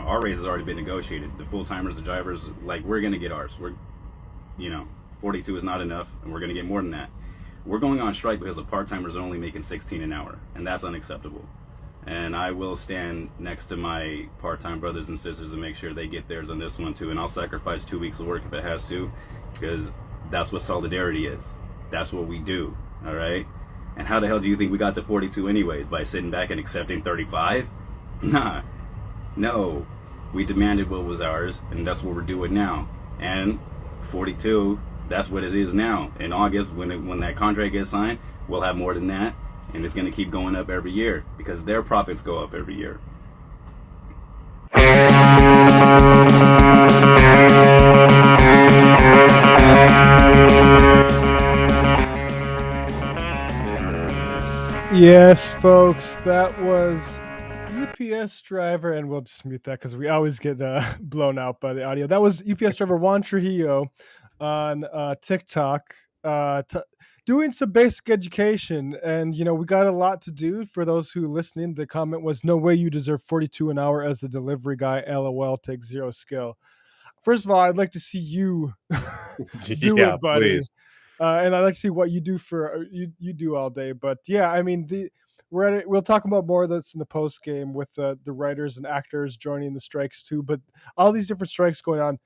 our raise has already been negotiated. The full timers, the drivers, like we're gonna get ours. We're, 42 is not enough, and we're gonna get more than that. We're going on strike because the part timers are only making 16 an hour, and that's unacceptable. And I will stand next to my part-time brothers and sisters and make sure they get theirs on this one too. And I'll sacrifice 2 weeks of work if it has to, because that's what solidarity is. That's what we do. All right. And how the hell do you think we got to 42 anyways? By sitting back and accepting 35? Nah. No. We demanded what was ours, and that's what we're doing now. And 42, that's what it is now. In August, when that contract gets signed, we'll have more than that. And it's going to keep going up every year because their profits go up every year. Yes, folks, that was UPS driver, and we'll just mute that because we always get blown out by the audio. That was UPS driver Juan Trujillo on TikTok. Doing some basic education, and we got a lot to do. For those who listening, the comment was, no way you deserve 42 an hour as a delivery guy, LOL, take zero skill. First of all, I'd like to see you do it, buddy. Please. And I'd like to see what you do for you do all day. But yeah, I mean, we'll talk about more of this in the post game with the writers and actors joining the strikes too. But all these different strikes going on,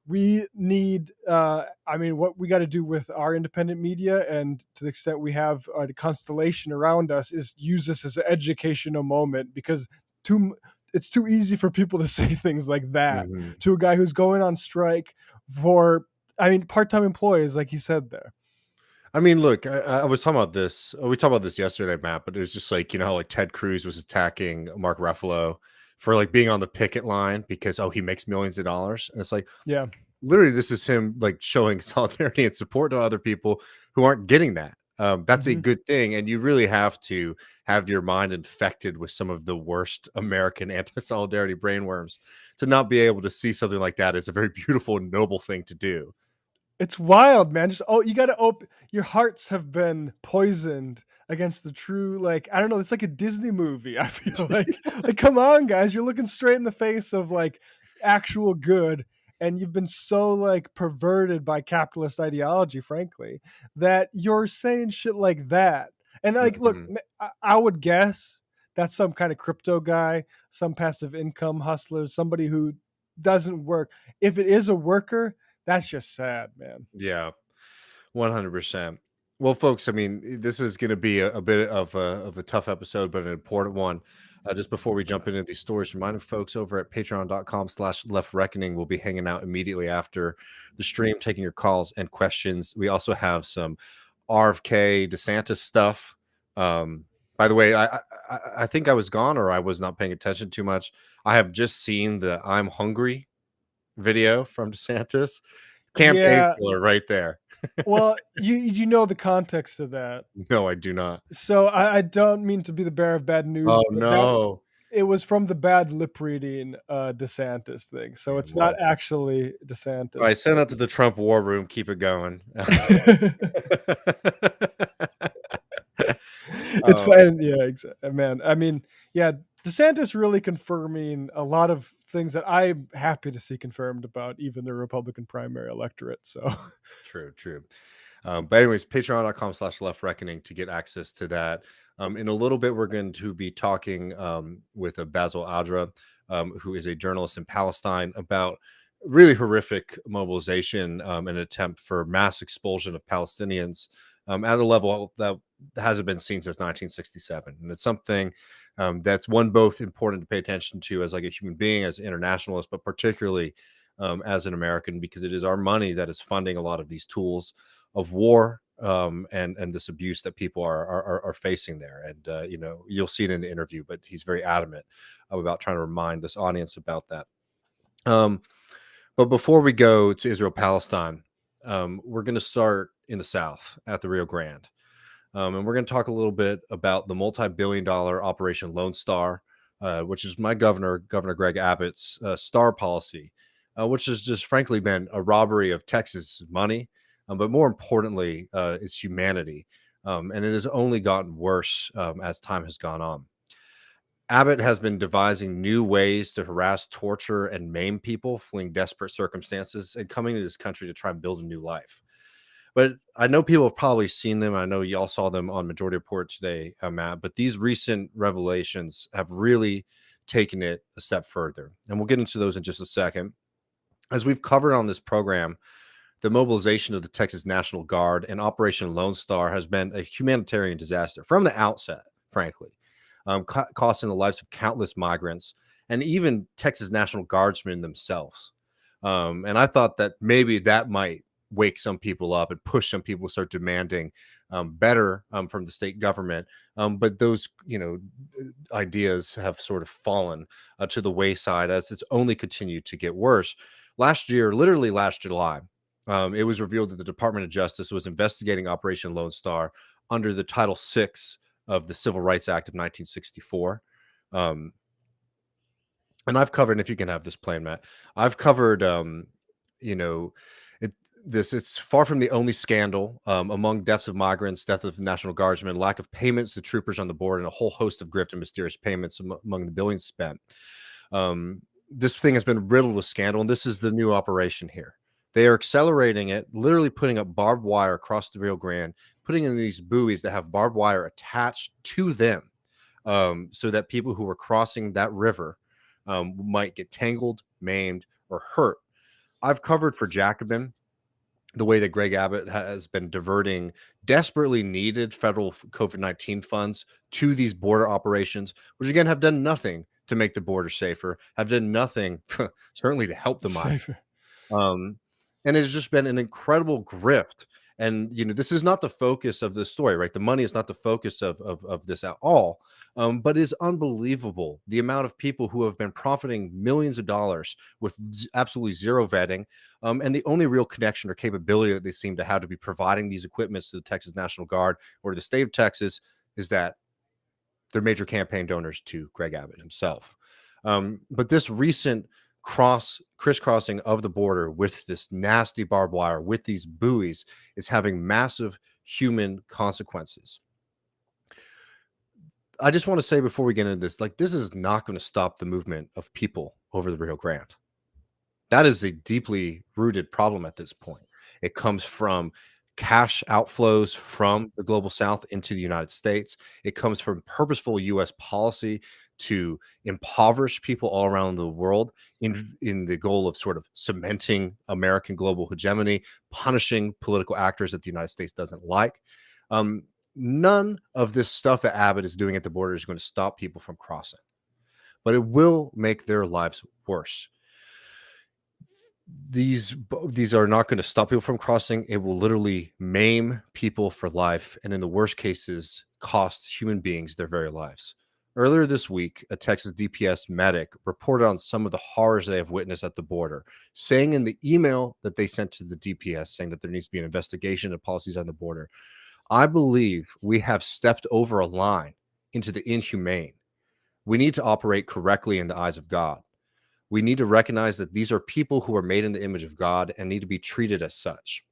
we need, what we got to do with our independent media, and to the extent we have a constellation around us, is use this as an educational moment, because it's too easy for people to say things like that to a guy who's going on strike for, part-time employees, like he said there. I mean, look, I was talking about this. We talked about this yesterday, Matt, but it was just like, how like Ted Cruz was attacking Mark Ruffalo for like being on the picket line because, he makes millions of dollars. And it's like, yeah, literally this is him like showing solidarity and support to other people who aren't getting that. That's a good thing. And you really have to have your mind infected with some of the worst American anti-solidarity brainworms to not be able to see something like that as a very beautiful and noble thing to do. It's wild, man. Just you got to open your hearts have been poisoned against the true, like, I don't know, it's like a Disney movie. I feel like come on, guys, you're looking straight in the face of like actual good, and you've been so like perverted by capitalist ideology, frankly, that you're saying shit like that. And like, look, I would guess that's some kind of crypto guy, some passive income hustler, somebody who doesn't work. If it is a worker, that's just sad, man. Yeah, 100%. Well, folks, I mean, this is going to be a bit of a tough episode, but an important one. Just before we jump into these stories, reminding folks over at patreon.com/leftreckoning, we'll be hanging out immediately after the stream, taking your calls and questions. We also have some RFK DeSantis stuff. By the way, I think I was gone, or I was not paying attention too much. I have just seen the I'm hungry video from DeSantis. Campaign killer right there. Well, you know the context of that. No, I do not. So I don't mean to be the bearer of bad news. Oh, no. It was from the bad lip reading DeSantis thing. So it's not actually DeSantis. All right, send that to the Trump war room. Keep it going. It's fine. Yeah, exactly, man. I mean, yeah, DeSantis really confirming a lot of things that I'm happy to see confirmed about even the Republican primary electorate. So true. But anyways, patreon.com/leftreckoning to get access to that. In a little bit, we're going to be talking with Basel Adra, who is a journalist in Palestine, about really horrific mobilization and an attempt for mass expulsion of Palestinians at a level that hasn't been seen since 1967. And it's something that's both important to pay attention to as like a human being, as an internationalist, but particularly as an American, because it is our money that is funding a lot of these tools of war and this abuse that people are facing there. And, you'll see it in the interview, but he's very adamant about trying to remind this audience about that. But before we go to Israel-Palestine, we're going to start in the South at the Rio Grande. And we're going to talk a little bit about the multi-billion-dollar Operation Lone Star, which is my Governor Greg Abbott's STAR policy, which has just frankly been a robbery of Texas money, but more importantly, it's humanity. And it has only gotten worse as time has gone on. Abbott has been devising new ways to harass, torture, and maim people fleeing desperate circumstances and coming to this country to try and build a new life. But I know people have probably seen them. I know y'all saw them on Majority Report today, Matt. But these recent revelations have really taken it a step further. And we'll get into those in just a second. As we've covered on this program, the mobilization of the Texas National Guard and Operation Lone Star has been a humanitarian disaster from the outset, frankly, costing the lives of countless migrants and even Texas National Guardsmen themselves. And I thought that maybe that might wake some people up and push some people to start demanding better from the state government. But those, ideas have sort of fallen to the wayside as it's only continued to get worse. Last year, literally last July, it was revealed that the Department of Justice was investigating Operation Lone Star under the Title VI of the Civil Rights Act of 1964. And I've covered, and if you can have this plan, Matt, I've covered, it's far from the only scandal among deaths of migrants, death of National Guardsmen, lack of payments to troopers on the border, and a whole host of grift and mysterious payments among the billions spent. This thing has been riddled with scandal, and this is the new operation here. They are accelerating it, literally putting up barbed wire across the Rio Grande, putting in these buoys that have barbed wire attached to them so that people who are crossing that river might get tangled, maimed, or hurt. I've covered for Jacobin the way that Greg Abbott has been diverting desperately needed federal COVID-19 funds to these border operations, which again have done nothing to make the border safer, have done nothing certainly to help the migrants. And it's just been an incredible grift. And, this is not the focus of the story, right? The money is not the focus of this at all. But it's unbelievable the amount of people who have been profiting millions of dollars with absolutely zero vetting. And the only real connection or capability that they seem to have to be providing these equipments to the Texas National Guard or the state of Texas is that they're major campaign donors to Greg Abbott himself. But this recent crisscrossing of the border with this nasty barbed wire, with these buoys, is having massive human consequences. I just want to say before we get into this, this is not going to stop the movement of people over the Rio Grande. That is a deeply rooted problem at this point. It comes from cash outflows from the global south into the United States. It comes from purposeful U.S. policy to impoverish people all around the world in the goal of sort of cementing American global hegemony, punishing political actors that the United States doesn't like. None of this stuff that Abbott is doing at the border is going to stop people from crossing, but it will make their lives worse. These are not going to stop people from crossing. It will literally maim people for life, and in the worst cases, cost human beings their very lives. Earlier this week, a Texas DPS medic reported on some of the horrors they have witnessed at the border, saying in the email that they sent to the DPS, saying that there needs to be an investigation of policies on the border. I believe we have stepped over a line into the inhumane. We need to operate correctly in the eyes of God. We need to recognize that these are people who are made in the image of God and need to be treated as such.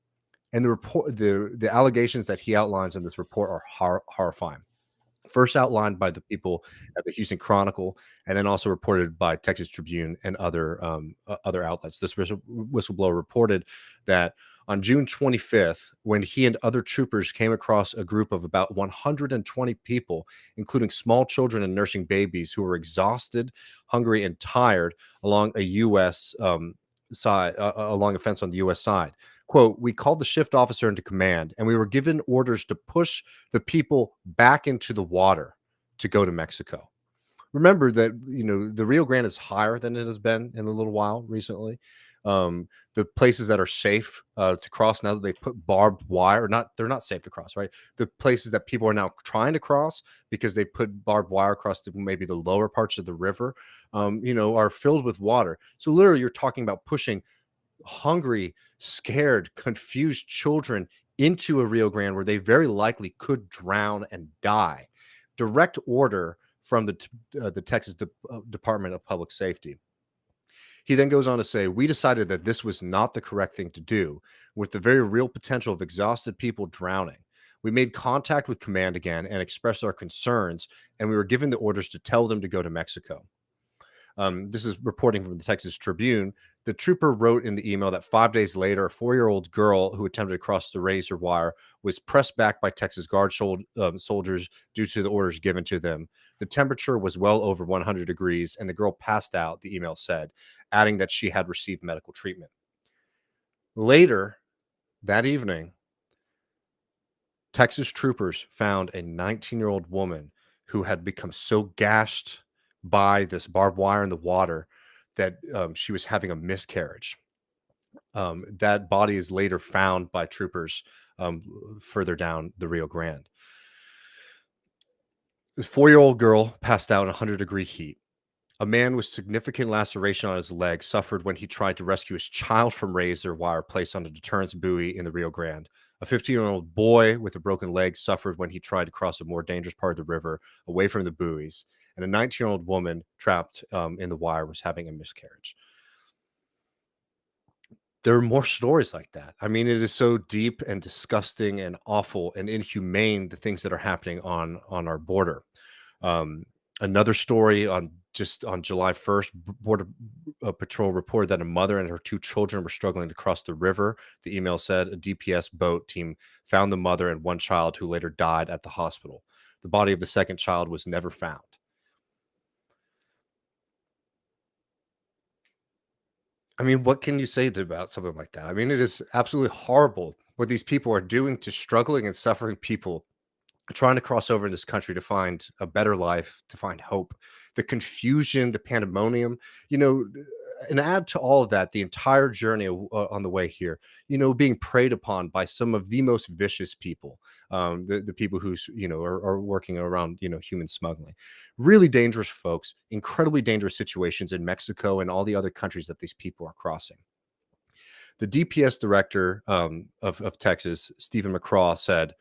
And the allegations that he outlines in this report are horrifying. First outlined by the people at the Houston Chronicle, and then also reported by Texas Tribune and other outlets. This whistleblower reported that on June 25th, when he and other troopers came across a group of about 120 people, including small children and nursing babies who were exhausted, hungry, and tired along a U.S. Side, along a fence on the U.S. side. Quote, "We called the shift officer into command, and we were given orders to push the people back into the water to go to Mexico." Remember that, the Rio Grande is higher than it has been in a little while recently. The places that are safe to cross now that they put barbed wire, they're not safe to cross, right? The places that people are now trying to cross because they put barbed wire across maybe the lower parts of the river, are filled with water. So literally you're talking about pushing hungry, scared, confused children into a Rio Grande where they very likely could drown and die. Direct order from the Texas Department of Public Safety. He then goes on to say, "We decided that this was not the correct thing to do with the very real potential of exhausted people drowning. We made contact with command again and expressed our concerns, and we were given the orders to tell them to go to Mexico. This is reporting from the Texas Tribune. The trooper wrote in the email that 5 days later, a 4-year-old girl who attempted to cross the razor wire was pressed back by Texas Guard soldiers due to the orders given to them. The temperature was well over 100 degrees, and the girl passed out, the email said, adding that she had received medical treatment. Later that evening, Texas troopers found a 19-year-old woman who had become so gashed by this barbed wire in the water that she was having a miscarriage. That body is later found by troopers further down the Rio Grande. The 4-year-old girl passed out in 100-degree heat. A man with significant laceration on his leg suffered when he tried to rescue his child from razor wire placed on a deterrence buoy in the Rio Grande. A 15-year-old boy with a broken leg suffered when he tried to cross a more dangerous part of the river away from the buoys. And a 19-year-old woman trapped in the wire was having a miscarriage. There are more stories like that. I mean, it is so deep and disgusting and awful and inhumane, the things that are happening on our border. Another story on July 1st, Border Patrol reported that a mother and her 2 children were struggling to cross the river. The email said a DPS boat team found the mother and 1 child who later died at the hospital. The body of the second child was never found. I mean, what can you say about something like that? I mean, it is absolutely horrible what these people are doing to struggling and suffering people trying to cross over in this country to find a better life, to find hope. The confusion, the pandemonium, and add to all of that, the entire journey on the way here, being preyed upon by some of the most vicious people, the people who, are working around, human smuggling. Really dangerous folks, incredibly dangerous situations in Mexico and all the other countries that these people are crossing. The DPS director of Texas, Stephen McCraw, said,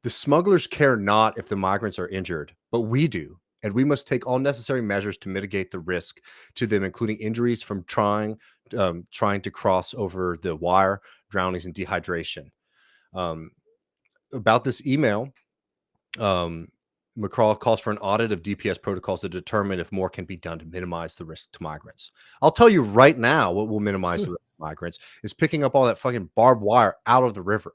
"The smugglers care not if the migrants are injured, but we do, and we must take all necessary measures to mitigate the risk to them, including injuries from trying to cross over the wire, drownings, and dehydration." About this email, McCraw calls for an audit of DPS protocols to determine if more can be done to minimize the risk to migrants. I'll tell you right now what will minimize the risk to migrants is picking up all that fucking barbed wire out of the river.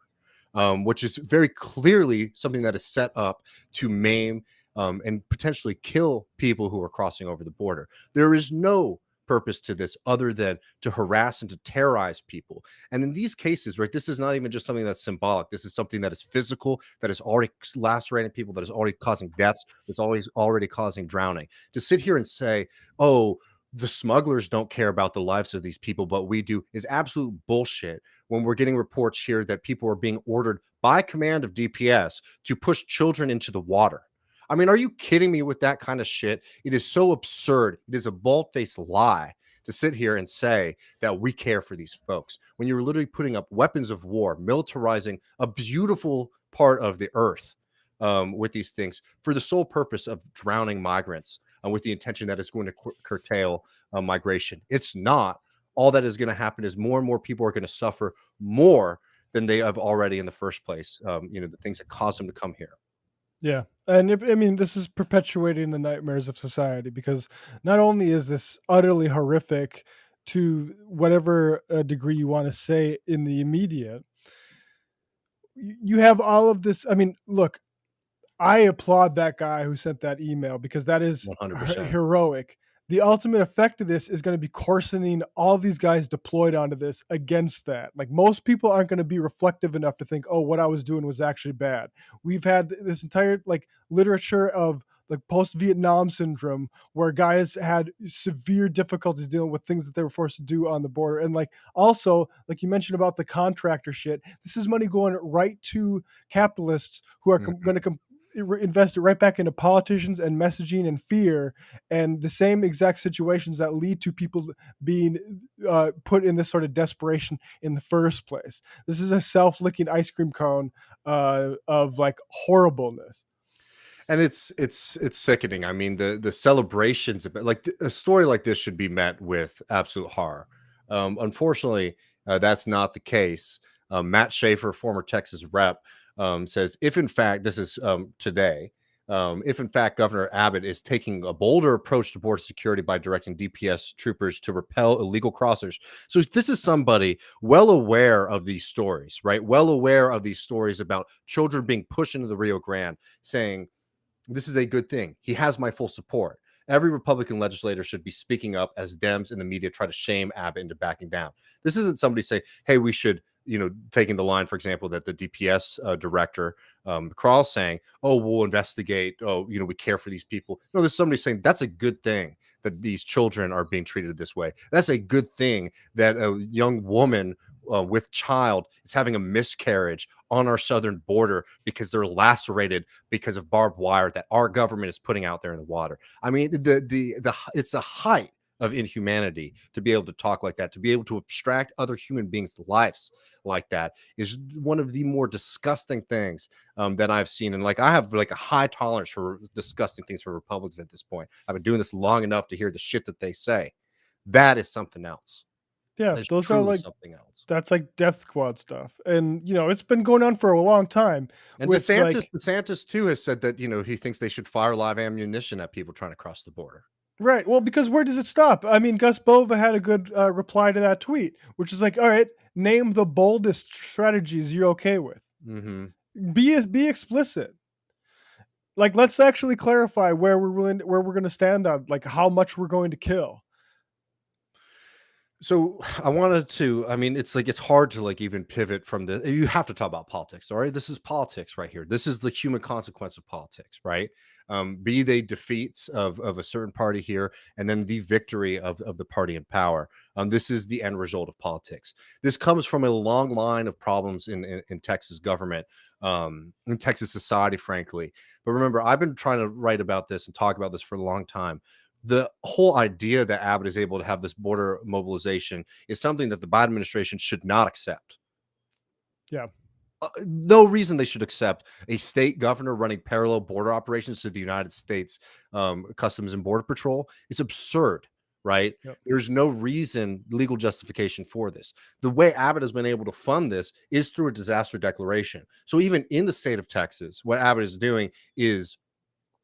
Which is very clearly something that is set up to maim and potentially kill people who are crossing over the border. There is no purpose to this other than to harass and to terrorize people. And in these cases, right, this is not even just something that's symbolic. This is something that is physical, that is already lacerating people, that is already causing deaths, that's always already causing drowning. To sit here and say, oh, the smugglers don't care about the lives of these people, but we do, is absolute bullshit when we're getting reports here that people are being ordered by command of DPS to push children into the water. I mean, are you kidding me with that kind of shit? It is so absurd. It is a bald-faced lie to sit here and say that we care for these folks when you're literally putting up weapons of war, militarizing a beautiful part of the earth. With these things for the sole purpose of drowning migrants with the intention that it's going to curtail migration. It's not. All that is going to happen is more and more people are going to suffer more than they have already in the first place. The things that caused them to come here. Yeah. And I mean, this is perpetuating the nightmares of society because not only is this utterly horrific to whatever degree you want to say in the immediate, you have all of this. I mean, look, I applaud that guy who sent that email because that is 100%. heroic. The ultimate effect of this is going to be coarsening all these guys deployed onto this against that. Like most people aren't going to be reflective enough to think, oh, what I was doing was actually bad. We've had this entire literature of post-Vietnam syndrome where guys had severe difficulties dealing with things that they were forced to do on the border. And also, you mentioned about the contractor shit, this is money going right to capitalists who are going to invest it right back into politicians and messaging and fear, and the same exact situations that lead to people being put in this sort of desperation in the first place. This is a self-licking ice cream cone of horribleness. And it's sickening. I mean, the celebrations, a story like this should be met with absolute horror. Unfortunately, that's not the case. Matt Schaefer, former Texas rep, says, if in fact, this is today, if in fact Governor Abbott is taking a bolder approach to border security by directing DPS troopers to repel illegal crossers. So this is somebody well aware of these stories, right? Well aware of these stories about children being pushed into the Rio Grande, saying, this is a good thing. He has my full support. Every Republican legislator should be speaking up as Dems in the media try to shame Abbott into backing down. This isn't somebody say, hey, we should, taking the line, for example, that the DPS director, Crawl, saying, oh, we'll investigate. Oh, we care for these people. No, there's somebody saying that's a good thing that these children are being treated this way. That's a good thing that a young woman with child is having a miscarriage on our southern border because they're lacerated because of barbed wire that our government is putting out there in the water. I mean, it's a height of inhumanity to be able to talk like that, to be able to abstract other human beings' lives like that is one of the more disgusting things that I've seen. And I have a high tolerance for disgusting things for Republicans at this point. I've been doing this long enough to hear the shit that they say. That is something else. Yeah, those are something else. That's death squad stuff, and it's been going on for a long time. And DeSantis too has said that he thinks they should fire live ammunition at people trying to cross the border. Right. Well, because where does it stop? I mean, Gus Bova had a good reply to that tweet, which is all right, name the boldest strategies you're okay with. Mm-hmm. Be explicit. Let's actually clarify where we're going to stand on how much we're going to kill. So I wanted to, it's hard to even pivot from this. You have to talk about politics. All right. This is politics right here. This is the human consequence of politics, right? Be they defeats of a certain party here, and then the victory of the party in power. This is the end result of politics. This comes from a long line of problems in Texas government, in Texas society, frankly. But remember, I've been trying to write about this and talk about this for a long time. The whole idea that Abbott is able to have this border mobilization is something that the Biden administration should not accept. Yeah. No reason they should accept a state governor running parallel border operations to the United States Customs and Border Patrol. It's absurd, right? Yep. There's no legal justification for this. The way Abbott has been able to fund this is through a disaster declaration. So even in the state of Texas, what Abbott is doing is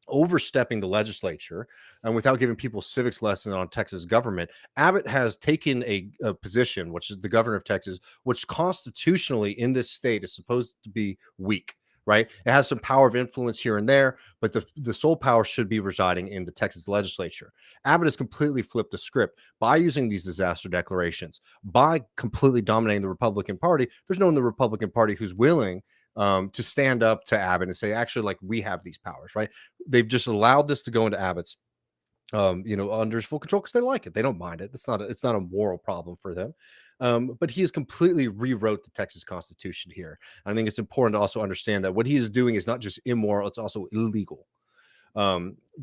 overstepping the legislature and without giving people civics lesson on Texas government. Abbott has taken a position, which is the governor of Texas, which constitutionally in this state is supposed to be weak, right? It has some power of influence here and there, but the sole power should be residing in the Texas legislature. Abbott has completely flipped the script by using these disaster declarations, by completely dominating the Republican Party. There's no one in the Republican Party who's willing to stand up to Abbott and say, actually, we have these powers, right? They've just allowed this to go into Abbott's, under his full control because they like it. They don't mind it. It's not a moral problem for them. But he has completely rewrote the Texas Constitution here. I think it's important to also understand that what he is doing is not just immoral, it's also illegal.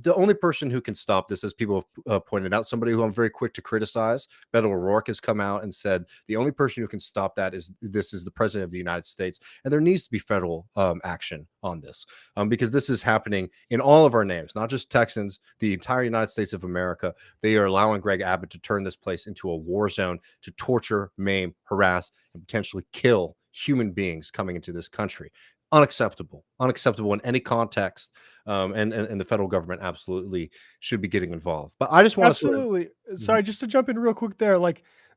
The only person who can stop this, as people have pointed out, somebody who I'm very quick to criticize, Beto O'Rourke, has come out and said the only person who can stop that is the president of the United States, and there needs to be federal action on this because this is happening in all of our names, not just Texans, the entire United States of America. They are allowing Greg Abbott to turn this place into a war zone to torture, maim, harass, and potentially kill human beings coming into this country. Unacceptable in any context, and the federal government absolutely should be getting involved. But I just want to sorry, just to jump in real quick there,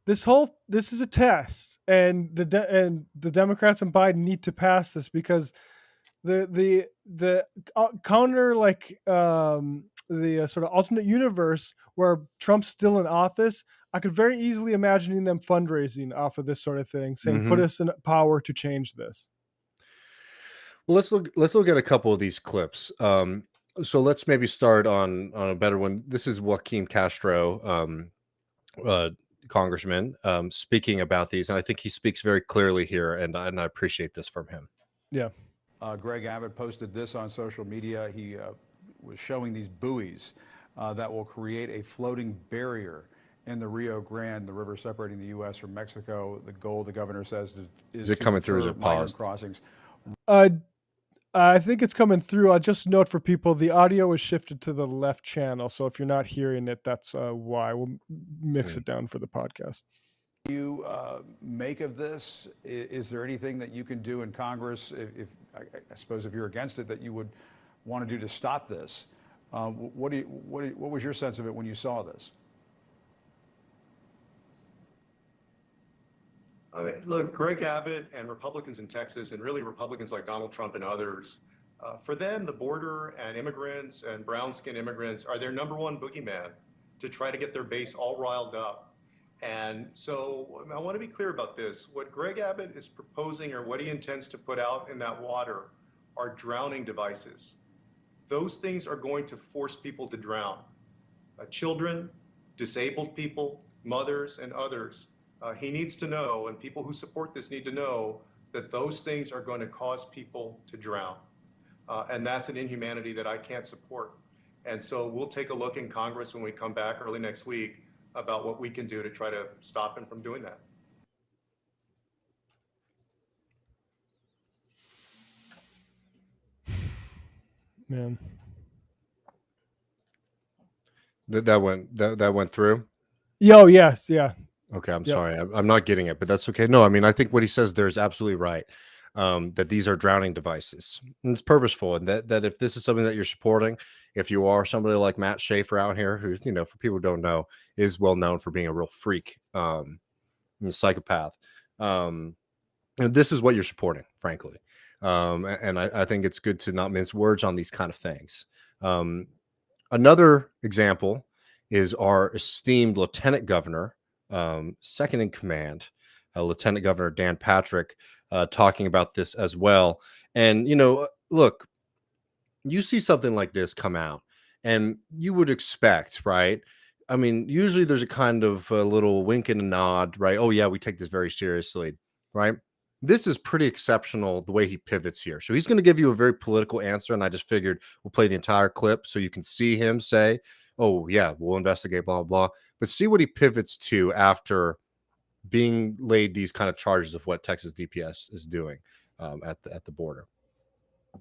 this is a test, and the Democrats and Biden need to pass this because the counter the sort of alternate universe where Trump's still in office, I could very easily imagine them fundraising off of this sort of thing, saying put us in power to change this. Well, let's look at a couple of these clips. So let's maybe start on a better one. This is Joaquin Castro, congressman, speaking about these, and I think he speaks very clearly here, and I appreciate this from him. Yeah. Greg Abbott posted this on social media. He was showing these buoys that will create a floating barrier in the Rio Grande, the river separating the U.S. from Mexico. The goal, the governor says, is it coming through as a pause? Crossings. I think it's coming through. I'll just note for people, the audio is shifted to the left channel. So if you're not hearing it, that's why. We'll mix it down for the podcast. you make of this? Is there anything that you can do in Congress, if I suppose if you're against it, that you would want to do to stop this? What was your sense of it when you saw this? I mean, look, Greg Abbott and Republicans in Texas, and really Republicans like Donald Trump and others, for them, the border and immigrants and brown-skinned immigrants are their number one boogeyman to try to get their base all riled up. And so I want to be clear about this. What Greg Abbott is proposing, or what he intends to put out in that water, are drowning devices. Those things are going to force people to drown. Children, disabled people, mothers, and others. He needs to know, and people who support this need to know, that those things are going to cause people to drown. And that's an inhumanity that I can't support. And so we'll take a look in Congress when we come back early next week about what we can do to try to stop him from doing that. Man. That went through. Yo, yes, yeah. Okay, I'm Yep. sorry. I'm not getting it, but that's okay. No, I mean, I think what he says there is absolutely right. That these are drowning devices. And it's purposeful, and that if this is something that you're supporting, if you are somebody like Matt Schaefer out here, who's, for people who don't know, is well known for being a real freak, and a psychopath. And this is what you're supporting, frankly. And I think it's good to not mince words on these kind of things. Another example is our esteemed Lieutenant Governor, second in command, Lieutenant Governor Dan Patrick, talking about this as well. And, look, you see something like this come out and you would expect, right? I mean, usually there's a kind of a little wink and a nod, right? Oh, yeah, we take this very seriously, right? This is pretty exceptional the way he pivots here. So he's going to give you a very political answer. And I just figured we'll play the entire clip so you can see him say, oh, yeah, we'll investigate, blah, blah, blah. But see what he pivots to after being laid these kind of charges of what Texas DPS is doing at the border.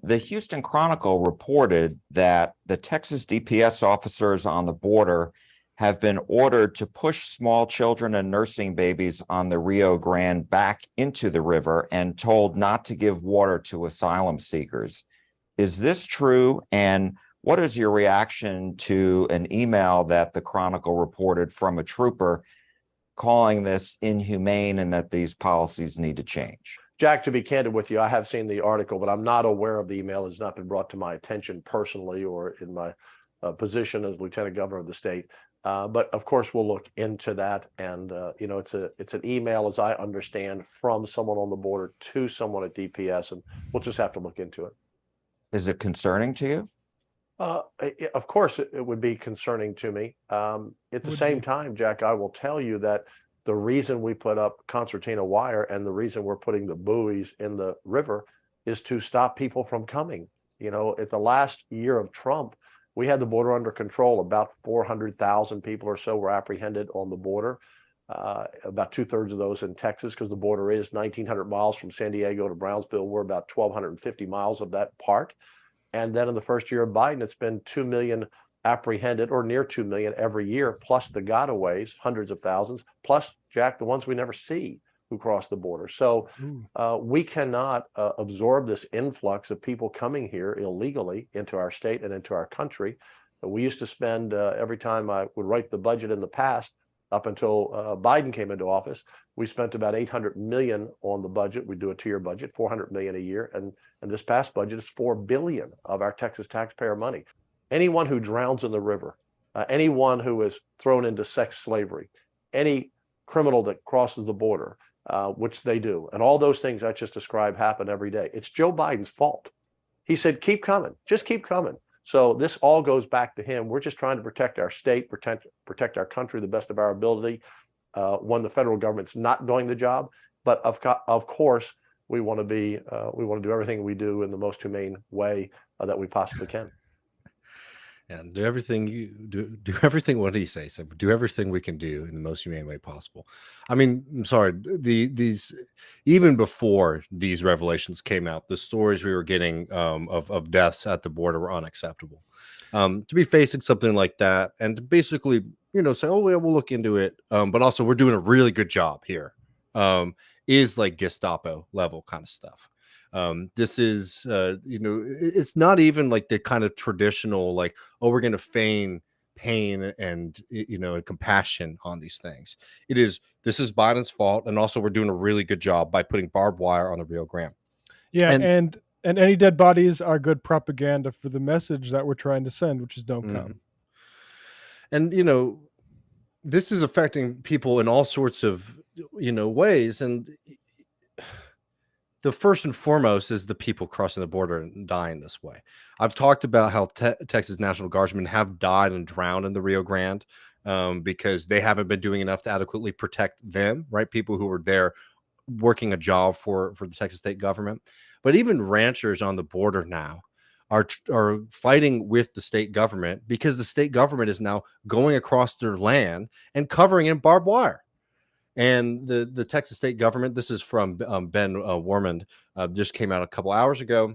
The Houston Chronicle reported that the Texas DPS officers on the border have been ordered to push small children and nursing babies on the Rio Grande back into the river and told not to give water to asylum seekers. Is this true? And what is your reaction to an email that the Chronicle reported from a trooper calling this inhumane and that these policies need to change? Jack, to be candid with you, I have seen the article, but I'm not aware of the email. It has not been brought to my attention personally or in my position as Lieutenant Governor of the state. But of course, we'll look into that. And, it's an email, as I understand, from someone on the border to someone at DPS, and we'll just have to look into it. Is it concerning to you? Of course, it would be concerning to me. At the same time, Jack, I will tell you that the reason we put up concertina wire and the reason we're putting the buoys in the river is to stop people from coming. At the last year of Trump, we had the border under control. About 400,000 people or so were apprehended on the border. About 2/3 of those in Texas, because the border is 1,900 miles from San Diego to Brownsville. We're about 1,250 miles of that part. And then in the first year of Biden, it's been 2 million apprehended, or near 2 million every year, plus the gotaways, hundreds of thousands, plus, Jack, the ones we never see who cross the border. So we cannot absorb this influx of people coming here illegally into our state and into our country. We used to spend, every time I would write the budget in the past, up until Biden came into office, we spent about $800 million on the budget. We do a two-year budget, $400 million a year. And this past budget is $4 billion of our Texas taxpayer money. Anyone who drowns in the river, anyone who is thrown into sex slavery, any criminal that crosses the border, which they do, and all those things I just described happen every day. It's Joe Biden's fault. He said, keep coming, just keep coming. So this all goes back to him. We're just trying to protect our state, protect our country the best of our ability when the federal government's not doing the job. But of course, we want to do everything we do in the most humane way that we possibly can. And do everything do everything. What did he say? So do everything we can do in the most humane way possible. I mean, I'm sorry. These even before these revelations came out, the stories we were getting of deaths at the border were unacceptable. to be facing something like that and to basically, say, oh, yeah, we'll look into it. But also we're doing a really good job here, is like Gestapo level kind of stuff. This is, it's not even like the kind of traditional, like, oh, we're going to feign pain and, and compassion on these things. This is Biden's fault. And also we're doing a really good job by putting barbed wire on the Rio Grande. Yeah. And any dead bodies are good propaganda for the message that we're trying to send, which is don't come. And, this is affecting people in all sorts of, ways. And the first and foremost is the people crossing the border and dying this way. I've talked about how Texas National Guardsmen have died and drowned in the Rio Grande because they haven't been doing enough to adequately protect them, right? People who were there working a job for the Texas state government. But even ranchers on the border now are fighting with the state government because the state government is now going across their land and covering in barbed wire. And the Texas state government, this is from Ben Warmond, just came out a couple hours ago.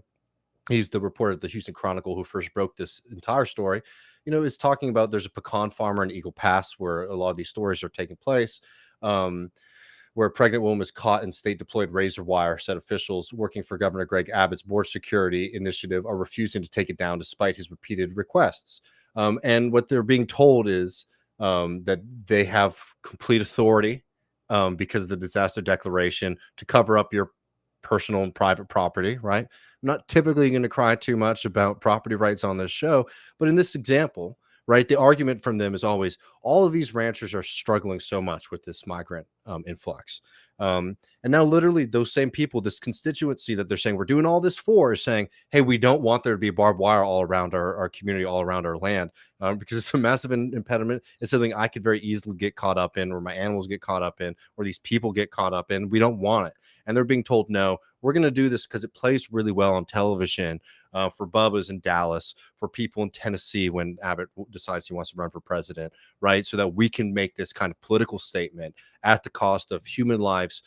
He's the reporter at the Houston Chronicle who first broke this entire story. Is talking about there's a pecan farmer in Eagle Pass where a lot of these stories are taking place, where a pregnant woman was caught in state-deployed razor wire. Said officials working for Governor Greg Abbott's border security initiative are refusing to take it down despite his repeated requests. And what they're being told is that they have complete authority because of the disaster declaration to cover up your personal and private property, right? I'm not typically going to cry too much about property rights on this show, but in this example, right, the argument from them is always all of these ranchers are struggling so much with this migrant influx. And now literally those same people, this constituency that they're saying we're doing all this for is saying, hey, we don't want there to be barbed wire all around our community, all around our land, because it's a massive impediment. It's something I could very easily get caught up in, or my animals get caught up in, or these people get caught up in. We don't want it. And they're being told, no, we're going to do this because it plays really well on television for Bubba's in Dallas, for people in Tennessee when Abbott decides he wants to run for president, right? So that we can make this kind of political statement at the cost of human lives,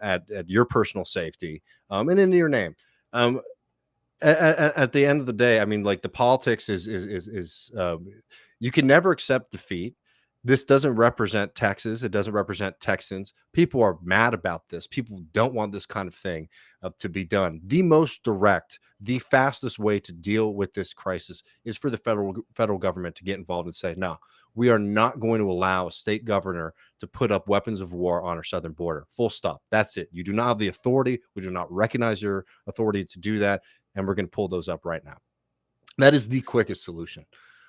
at your personal safety, and in your name. At the end of the day, I mean, like the politics is you can never accept defeat. This doesn't represent Texas. It doesn't represent Texans. People are mad about this. People don't want this kind of thing to be done. The most direct, the fastest way to deal with this crisis is for the federal government to get involved and say, no, we are not going to allow a state governor to put up weapons of war on our southern border. Full stop. That's it. You do not have the authority. We do not recognize your authority to do that. And we're going to pull those up right now. That is the quickest solution.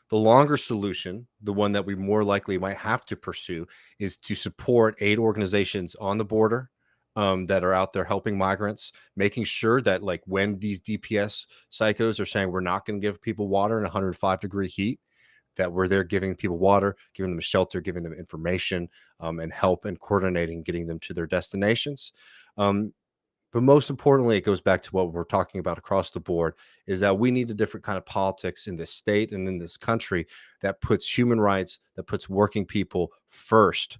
The longer solution, the one that we more likely might have to pursue, is to support aid organizations on the border that are out there helping migrants, making sure that like when these DPS psychos are saying we're not going to give people water in 105-degree heat, that we're there giving people water, giving them shelter, giving them information and help and coordinating, getting them to their destinations. But most importantly, it goes back to what we're talking about across the board, is that we need a different kind of politics in this state and in this country that puts human rights, that puts working people first,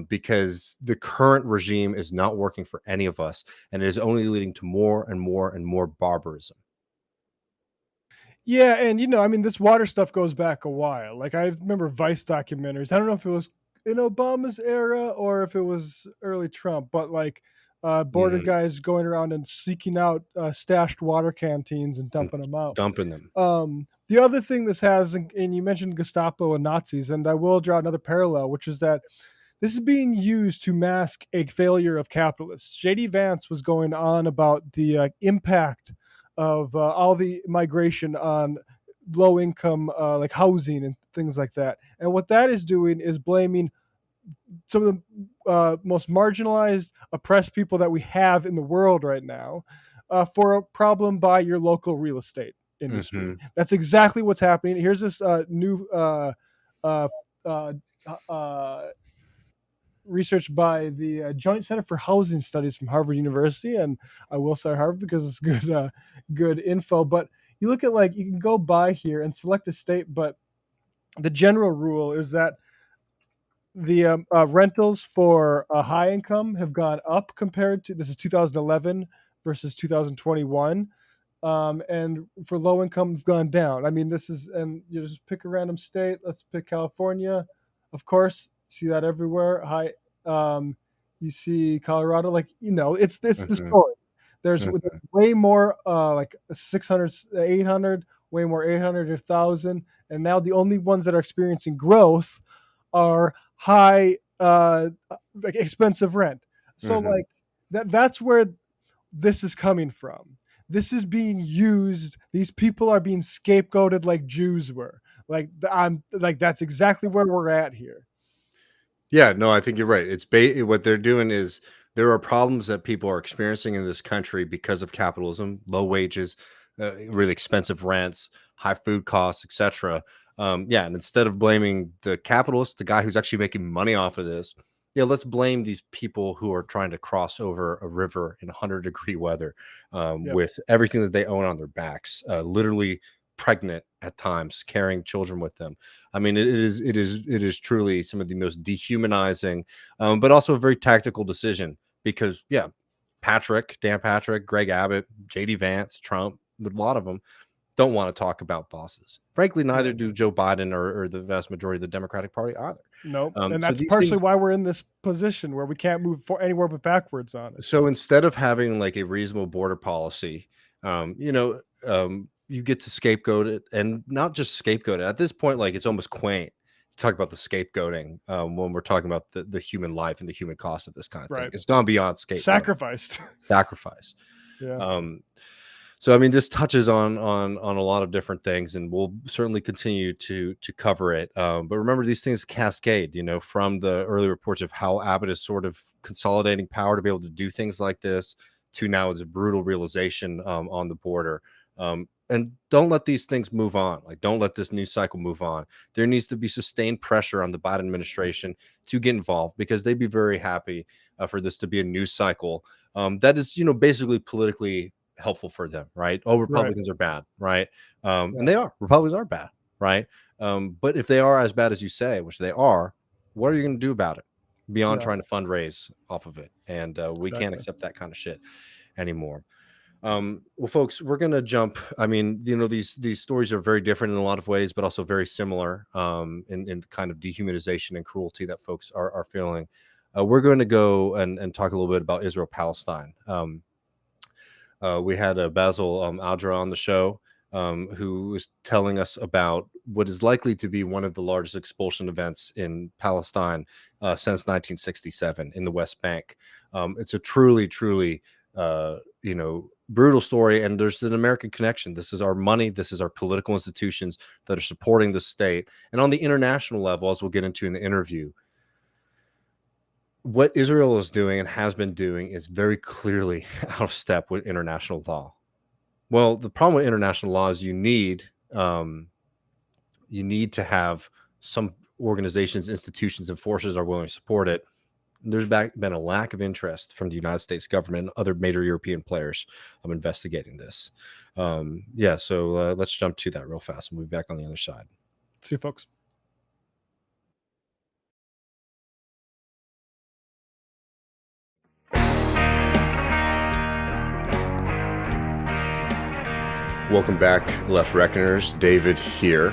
because the current regime is not working for any of us, and it is only leading to more and more and more barbarism. Yeah, and I mean, this water stuff goes back a while. Like I remember Vice documentaries. I don't know if it was in Obama's era or if it was early Trump, but like border guys going around and seeking out stashed water canteens and dumping them out. Dumping them. The other thing this has, and you mentioned Gestapo and Nazis, and I will draw another parallel, which is that this is being used to mask a failure of capitalists. J.D. Vance was going on about the impact of all the migration on low income like housing and things like that. And what that is doing is blaming some of the most marginalized, oppressed people that we have in the world right now for a problem by your local real estate industry. That's exactly what's happening. Here's this new research by the Joint Center for Housing Studies from Harvard University, and I will say Harvard because it's good info. But you look at you can go by here and select a state, but the general rule is that the rentals for a high income have gone up compared to, this is 2011 versus 2021. and for low income have gone down. I mean, this is, and you just pick a random state. Let's pick California, of course. See that everywhere. High, you see Colorado. Like, it's the Mhm. story. There's Mhm. way more like 600, 800, way more 800, 1,000, and now the only ones that are experiencing growth are high, like expensive rent. So Mhm. like that's where this is coming from. This is being used. These people are being scapegoated like Jews were. Like I'm like that's exactly where we're at here. Yeah, no, I think you're right. What they're doing is there are problems that people are experiencing in this country because of capitalism, low wages, really expensive rents, high food costs, etc. Yeah, and instead of blaming the capitalist, the guy who's actually making money off of this, yeah, let's blame these people who are trying to cross over a river in 100-degree weather Yep. with everything that they own on their backs, literally pregnant at times, carrying children with them. I mean, it is truly some of the most dehumanizing, but also a very tactical decision because, yeah, Dan Patrick, Greg Abbott, JD Vance, Trump, a lot of them don't want to talk about bosses. Frankly, neither Right. do Joe Biden or the vast majority of the Democratic Party either. Nope. And So that's these partially things. why we're in this position where we can't move anywhere but backwards on it. So instead of having like a reasonable border policy, you get to scapegoat it, and not just scapegoat it. At this point, like it's almost quaint to talk about the scapegoating when we're talking about the human life and the human cost of this kind of thing. Right. It's gone beyond scapegoat. Sacrificed. Sacrifice. Yeah. So I mean, this touches on a lot of different things, and we'll certainly continue to cover it. But remember, these things cascade, from the early reports of how Abbott is sort of consolidating power to be able to do things like this, to now it's a brutal realization on the border. And don't let these things move on. Like, don't let this news cycle move on. There needs to be sustained pressure on the Biden administration to get involved, because they'd be very happy for this to be a news cycle that is, basically politically helpful for them, right? Oh, Republicans are bad, right? And they are. Republicans are bad, right? But if they are as bad as you say, which they are, what are you going to do about it beyond trying to fundraise off of it? And we can't accept that kind of shit anymore. Well, folks, we're gonna jump. I mean, these stories are very different in a lot of ways, but also very similar in the kind of dehumanization and cruelty that folks are feeling. We're going to go and talk a little bit about Israel Palestine. We had Basel Adra on the show, who was telling us about what is likely to be one of the largest expulsion events in Palestine since 1967 in the West Bank. It's a truly, truly, brutal story, and there's an American connection. This is our money. This is our political institutions that are supporting the state. And on the international level, as we'll get into in the interview, what Israel is doing and has been doing is very clearly out of step with international law. Well, the problem with international law is you need to have some organizations, institutions, and forces are willing to support it. There's been a lack of interest from the United States government and other major European players of investigating this. So let's jump to that real fast, and we'll be back on the other side. See you, folks. Welcome back, Left Reckoners. David here.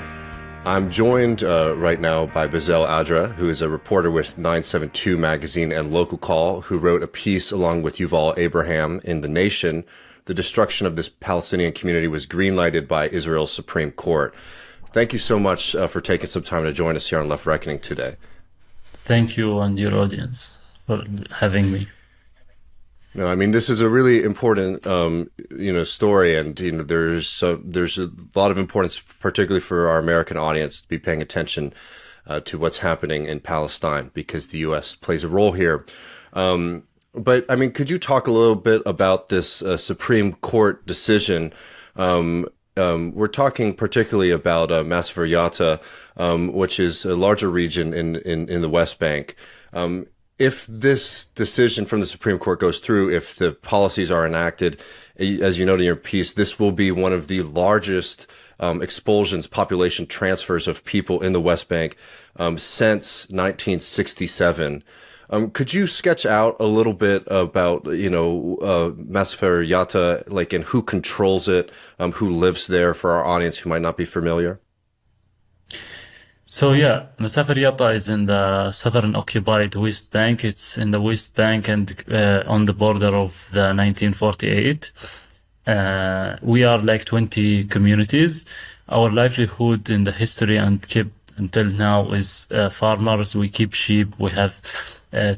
I'm joined right now by Basel Adra, who is a reporter with 972 Magazine and Local Call, who wrote a piece along with Yuval Abraham in The Nation. The destruction of this Palestinian community was greenlighted by Israel's Supreme Court. Thank you so much for taking some time to join us here on Left Reckoning today. Thank you and your audience for having me. No, I mean, this is a really important, story, and there's a lot of importance, particularly for our American audience, to be paying attention to what's happening in Palestine, because the U.S. plays a role here. But I mean, could you talk a little bit about this Supreme Court decision? We're talking particularly about Masafer Yatta, which is a larger region in the West Bank. If this decision from the Supreme Court goes through, if the policies are enacted, as you noted in your piece, this will be one of the largest expulsions, population transfers of people in the West Bank since 1967. Could you sketch out a little bit about, Masafer Yatta, like, and who controls it, who lives there for our audience who might not be familiar? So yeah, Masafer Yatta is in the southern occupied West Bank. It's in the West Bank and on the border of the 1948. We are like 20 communities. Our livelihood in the history and kept until now is farmers. We keep sheep. We have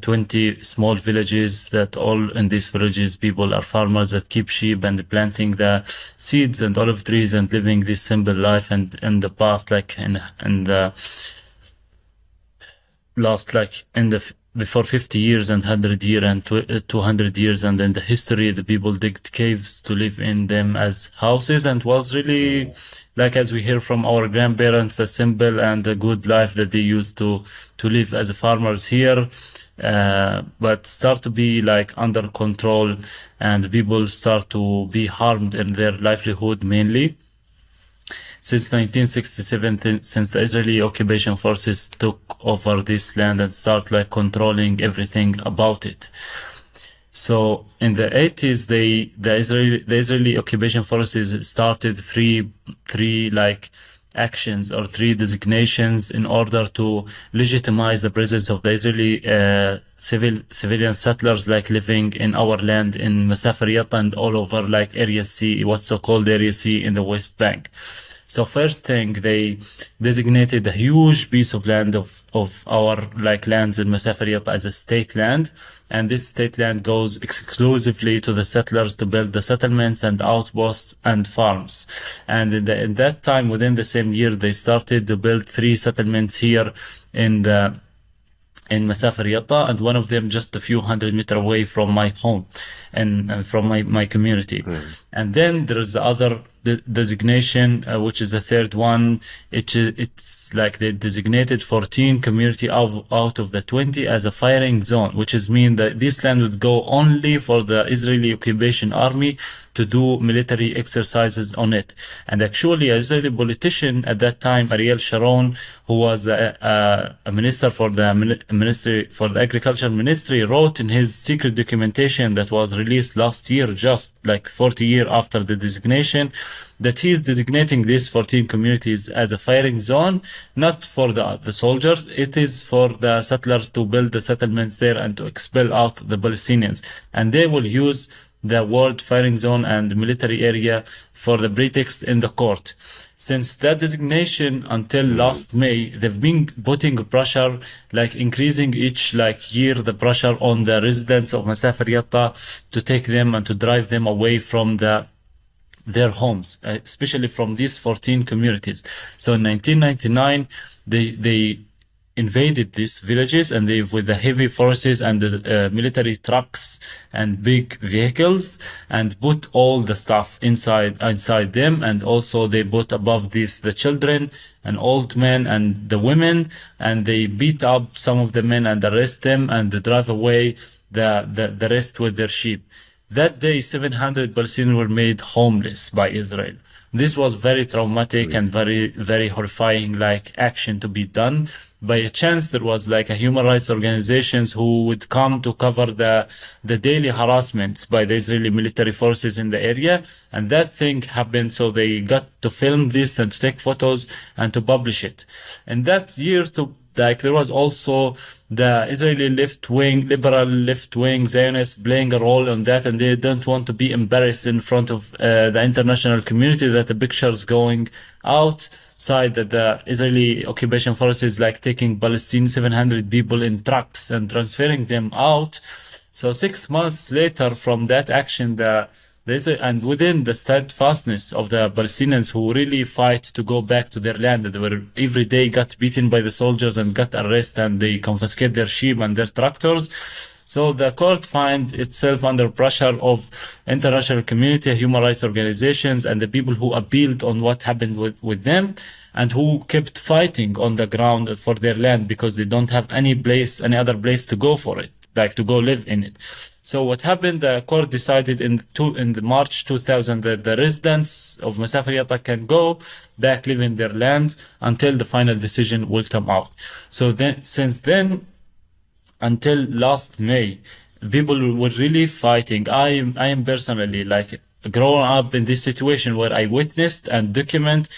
20 small villages that all in these villages people are farmers that keep sheep and planting the seeds and olive trees and living this simple life. And in the past, like in the last, like in the before 50 years and 100 years and 200 years, and in the history the people digged caves to live in them as houses, and was really, like as we hear from our grandparents, a simple and a good life that they used to live as farmers here, but start to be like under control, and people start to be harmed in their livelihood mainly. Since 1967, since the Israeli occupation forces took over this land and start like controlling everything about it. So in the 80s, the Israeli occupation forces started three like actions or three designations in order to legitimize the presence of the Israeli civilian settlers like living in our land in Masafer Yatta and all over like Area C, what's so called Area C in the West Bank. So first thing, they designated a huge piece of land of our like lands in Masafer Yatta as a state land, and this state land goes exclusively to the settlers to build the settlements and outposts and farms. And in that time, within the same year, they started to build 3 settlements here in Masafer Yatta, and one of them just a few 100 meters away from my home and from my community. And then there is the other designation, which is the third one. It's like they designated 14 community out of the 20 as a firing zone, which is mean that this land would go only for the Israeli occupation army to do military exercises on it. And actually, an Israeli politician at that time, Ariel Sharon, who was a minister for the ministry for the agriculture ministry, wrote in his secret documentation that was released last year, just like 40 years after the designation, that he is designating these 14 communities as a firing zone, not for the soldiers. It is for the settlers to build the settlements there and to expel out the Palestinians. And they will use the word firing zone and military area for the pretext in the court. Since that designation until last May, they've been putting pressure, like increasing each like year the pressure on the residents of Masafer Yatta to take them and to drive them away from their homes, especially from these 14 communities. So in 1999, they invaded these villages, and they, with the heavy forces and the military trucks and big vehicles, and put all the stuff inside them, and also they put above this the children and old men and the women, and they beat up some of the men and arrest them and drive away the rest with their sheep. That day, 700 Palestinians were made homeless by Israel. This was very traumatic and very, very horrifying like action to be done. By a chance, there was like a human rights organizations who would come to cover the daily harassments by the Israeli military forces in the area. And that thing happened, so they got to film this and to take photos and to publish it. And that year, there was also the Israeli liberal left-wing Zionists playing a role on that, and they don't want to be embarrassed in front of the international community that the pictures going outside that the Israeli occupation forces like taking Palestinian 700 people in trucks and transferring them out. So 6 months later from that action, and within the steadfastness of the Palestinians who really fight to go back to their land, they were every day got beaten by the soldiers and got arrested, and they confiscate their sheep and their tractors. So the court find itself under pressure of international community, human rights organizations, and the people who appealed on what happened with them, and who kept fighting on the ground for their land because they don't have any other place to go for it, like to go live in it. So what happened, the court decided in the March 2000 that the residents of Masafer Yatta can go back live in their land until the final decision will come out. So then, since then, until last May, people were really fighting. I am personally like grown up in this situation where I witnessed and document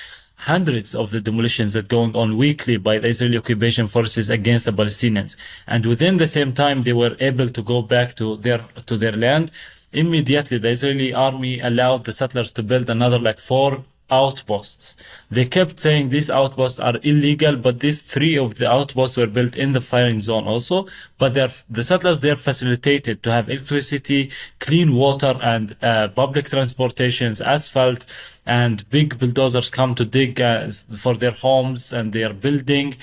hundreds of the demolitions that going on weekly by the Israeli occupation forces against the Palestinians. And within the same time, they were able to go back to their land. Immediately, the Israeli army allowed the settlers to build another like 4 outposts. They kept saying these outposts are illegal, but these 3 of the outposts were built in the firing zone also. But the settlers there facilitated to have electricity, clean water, and public transportations, asphalt, and big bulldozers come to dig for their homes and their building.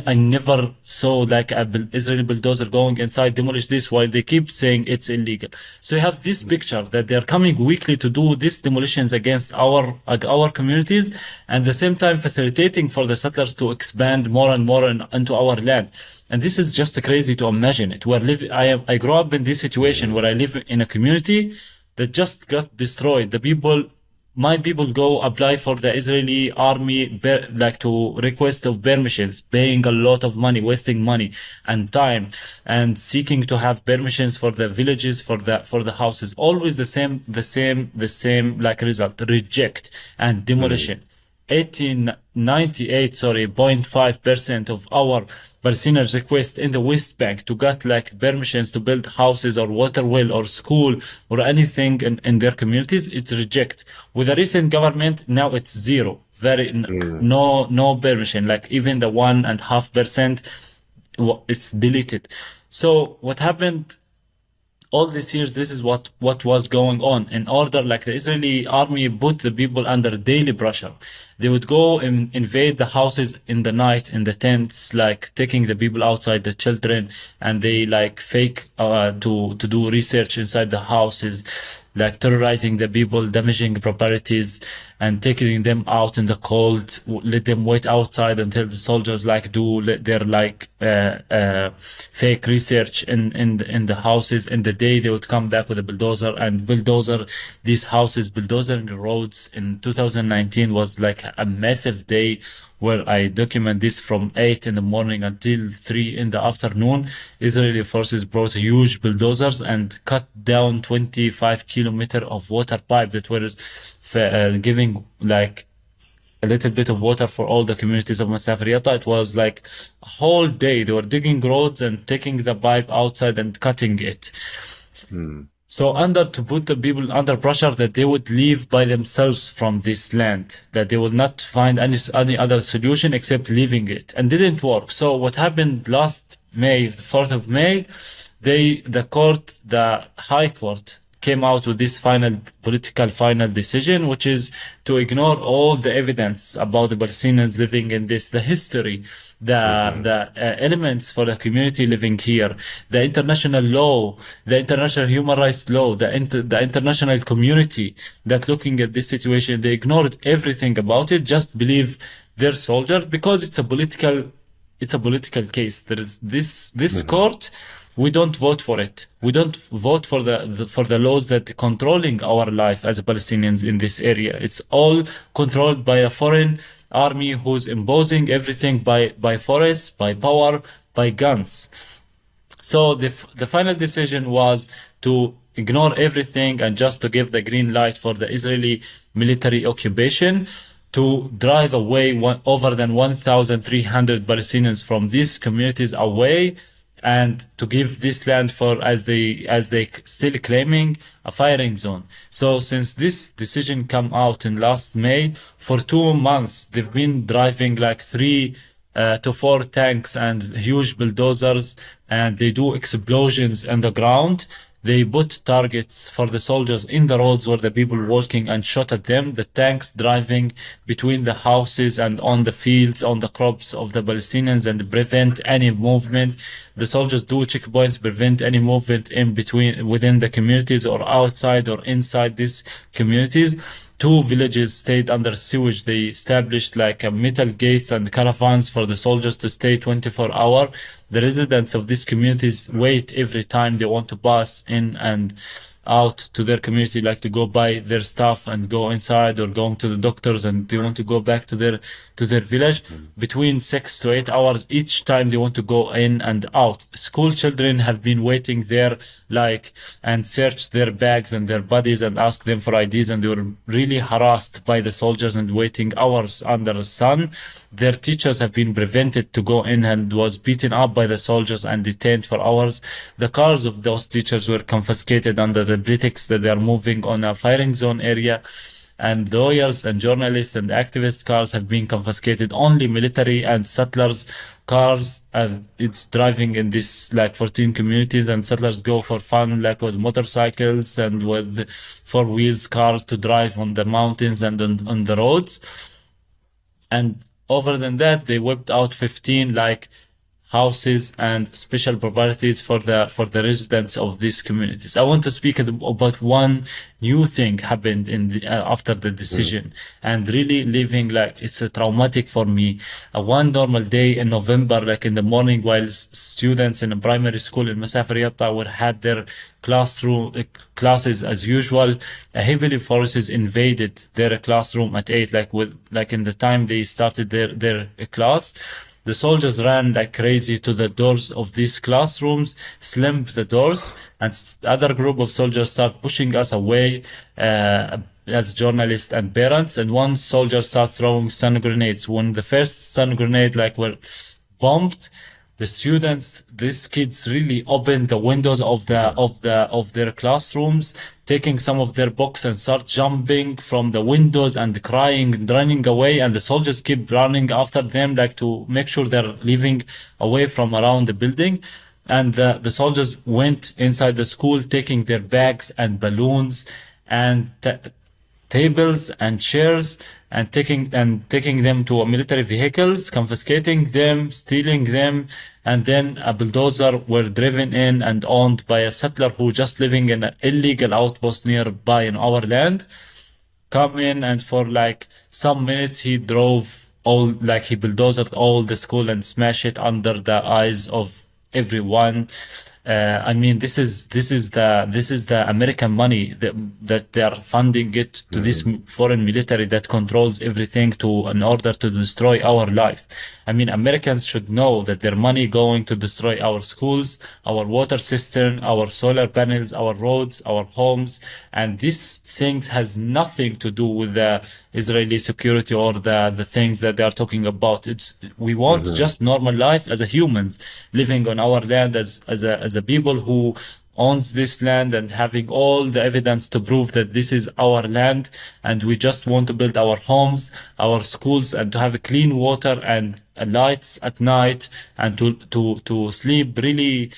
I never saw like an Israeli bulldozer going inside, demolish this, while they keep saying it's illegal. So you have this picture that they're coming weekly to do these demolitions against our communities, and at the same time facilitating for the settlers to expand more and more into our land. And this is just crazy to imagine it. I grew up in this situation where I live in a community that just got destroyed. My people go apply for the Israeli army, like to request of permissions, paying a lot of money, wasting money and time, and seeking to have permissions for the villages, for the houses. Always the same like result: reject and demolition. 0.5% of our Palestinian request in the West Bank to get like permissions to build houses or water well or school or anything in their communities, it's reject. With the recent government, now it's zero. No permission, like even the 1.5%, it's deleted. So what happened all these years, this is what was going on. In order, like the Israeli army put the people under daily pressure. They would go and invade the houses in the night, in the tents, like taking the people outside, the children, and they like fake to do research inside the houses, like terrorizing the people, damaging properties, and taking them out in the cold, let them wait outside until the soldiers like do their like fake research in the houses. In the day, they would come back with a bulldozer and bulldozer these houses. Bulldozing roads in 2019 was like a massive day where I document this from 8 in the morning until 3 in the afternoon. Israeli forces brought huge bulldozers and cut down 25 kilometers of water pipe that was giving like a little bit of water for all the communities of Masafer Yatta. It was like a whole day. They were digging roads and taking the pipe outside and cutting it. So to put the people under pressure that they would leave by themselves from this land, that they will not find any other solution except leaving it, and didn't work. So what happened last May, the 4th of May, the High Court came out with this political final decision, which is to ignore all the evidence about the Palestinians living in this, the history, the elements for the community living here, the international law, the international human rights law, the international community that looking at this situation, they ignored everything about it, just believe their soldier, because it's a political case. There is this court. We don't vote for it. We don't vote for the laws that controlling our life as Palestinians in this area. It's all controlled by a foreign army who's imposing everything by force, by power, by guns. So the final decision was to ignore everything and just to give the green light for the Israeli military occupation to drive away over than 1,300 Palestinians from these communities away, and to give this land for, as they still claiming, a firing zone. So since this decision come out in last May, for 2 months they've been driving like 3 to 4 tanks and huge bulldozers, and they do explosions in the ground. They put targets for the soldiers in the roads where the people walking and shot at them. The tanks driving between the houses and on the fields, on the crops of the Palestinians, and prevent any movement. The soldiers do checkpoints, prevent any movement within the communities or outside or inside these communities. 2 villages stayed under sewage. They established like a metal gates and caravans for the soldiers to stay 24 hours. The residents of these communities wait every time they want to pass in and out to their community, like to go buy their stuff and go inside, or going to the doctors, and they want to go back to their village, between 6 to 8 hours each time they want to go in and out. School children have been waiting there, like, and search their bags and their bodies and ask them for IDs, and they were really harassed by the soldiers and waiting hours under the sun. Their teachers have been prevented to go in and was beaten up by the soldiers and detained for hours. The cars of those teachers were confiscated under the pretext that they are moving on a firing zone area. And lawyers and journalists and activist cars have been confiscated. Only military and settlers cars it's driving in this like 14 communities, and settlers go for fun, like with motorcycles and with 4-wheels cars to drive on the mountains and on the roads. And over than that, they whipped out 15 like houses and special properties for the residents of these communities. I want to speak about one new thing happened in after the decision, and really living like it's a traumatic for me. One normal day in November, like in the morning, while students in a primary school in Masafer Yatta had their classes as usual, heavily forces invaded their classroom at 8, like in the time they started their class. The soldiers ran like crazy to the doors of these classrooms, slammed the doors, and other group of soldiers start pushing us away as journalists and parents. And one soldier started throwing stun grenades. When the first stun grenade were bombed, the students, these kids really opened the windows of their classrooms, taking some of their books and start jumping from the windows and crying and running away. And the soldiers keep running after them, like to make sure they're leaving away from around the building. And the soldiers went inside the school, taking their bags and balloons and tables and chairs, and taking them to military vehicles, confiscating them, stealing them. And then a bulldozer were driven in and owned by a settler who just living in an illegal outpost nearby in our land. Come in, and for like some minutes he drove he bulldozed all the school and smashed it under the eyes of everyone. I mean, this is the American money that they are funding it to this foreign military that controls everything in order to destroy our life. I mean, Americans should know that their money going to destroy our schools, our water system, our solar panels, our roads, our homes, and these things has nothing to do with the Israeli security or the things that they are talking about. We want just normal life as a humans living on our land as a people who owns this land, and having all the evidence to prove that this is our land, and we just want to build our homes, our schools, and to have clean water and lights at night, and to sleep really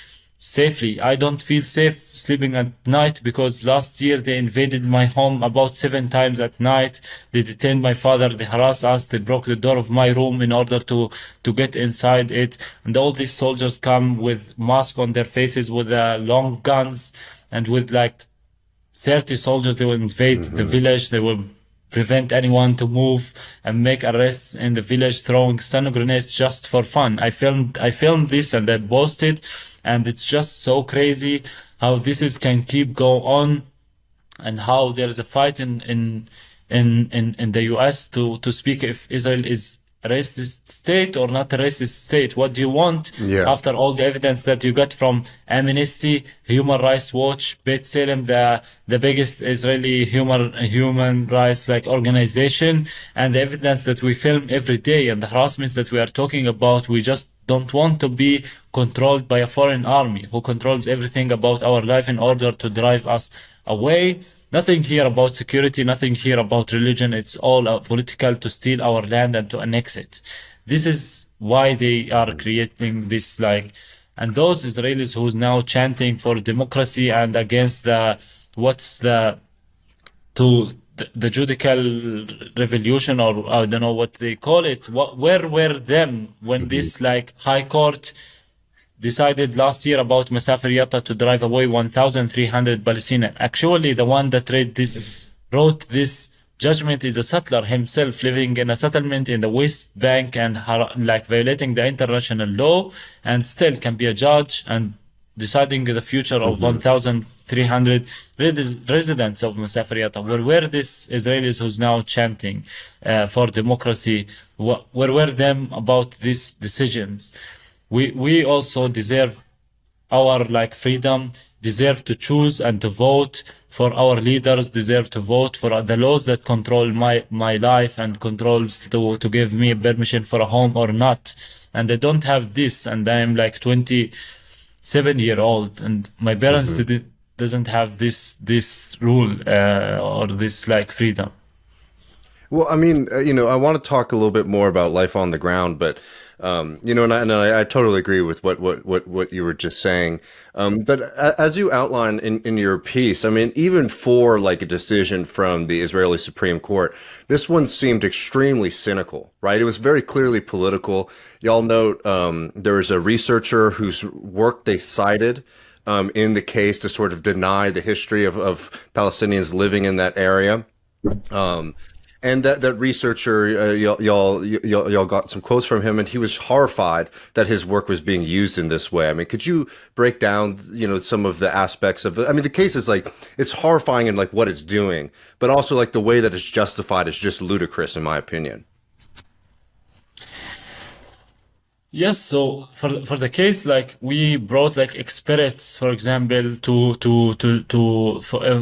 safely. I don't feel safe sleeping at night because last year they invaded my home about 7 times at night. They detained my father, they harassed us, they broke the door of my room in order to get inside it. And all these soldiers come with masks on their faces, with long guns, and with like 30 soldiers. They will invade the village. They will prevent anyone to move and make arrests in the village, throwing stun grenades just for fun. I filmed this and I posted, and it's just so crazy how this can keep go on, and how there is a fight in the US to speak if Israel is a racist state or not a racist state. What do you want after all the evidence that you got from Amnesty, Human Rights Watch, B'Tselem, the biggest Israeli human rights organization, and the evidence that we film every day and the harassments that we are talking about? We just don't want to be controlled by a foreign army who controls everything about our life in order to drive us away. Nothing here about security, nothing here about religion. It's all political, to steal our land and to annex it. This is why they are creating this and those Israelis who's now chanting for democracy and against the judicial revolution, or I don't know what they call it. Where were them when this high court decided last year about Masafer Yatta to drive away 1,300 Palestinians? Actually, the one that wrote this judgment is a settler himself, living in a settlement in the West Bank and violating the international law, and still can be a judge and deciding the future of 1,300 300 residents of Masafer Yatta. Where were these Israelis who's now chanting for democracy? Where were them about these decisions? We also deserve our like freedom, deserve to choose and to vote for our leaders, deserve to vote for the laws that control my life and controls to give me permission for a home or not. And I don't have this, and I am like 27-year-old, and my parents doesn't have this rule or this like freedom. Well, I mean, I want to talk a little bit more about life on the ground, but and I totally agree with what you were just saying. But as you outline in your piece, I mean, even for like a decision from the Israeli Supreme Court, this one seemed extremely cynical, right? It was very clearly political. Y'all note there is a researcher whose work they cited in the case to sort of deny the history of Palestinians living in that area. And that researcher, y'all got some quotes from him, and he was horrified that his work was being used in this way. I mean, could you break down, some of the aspects of I mean, the case is like, it's horrifying in like what it's doing, but also like the way that it's justified is just ludicrous, in my opinion. Yes, so for the case, like we brought like experts, for example, to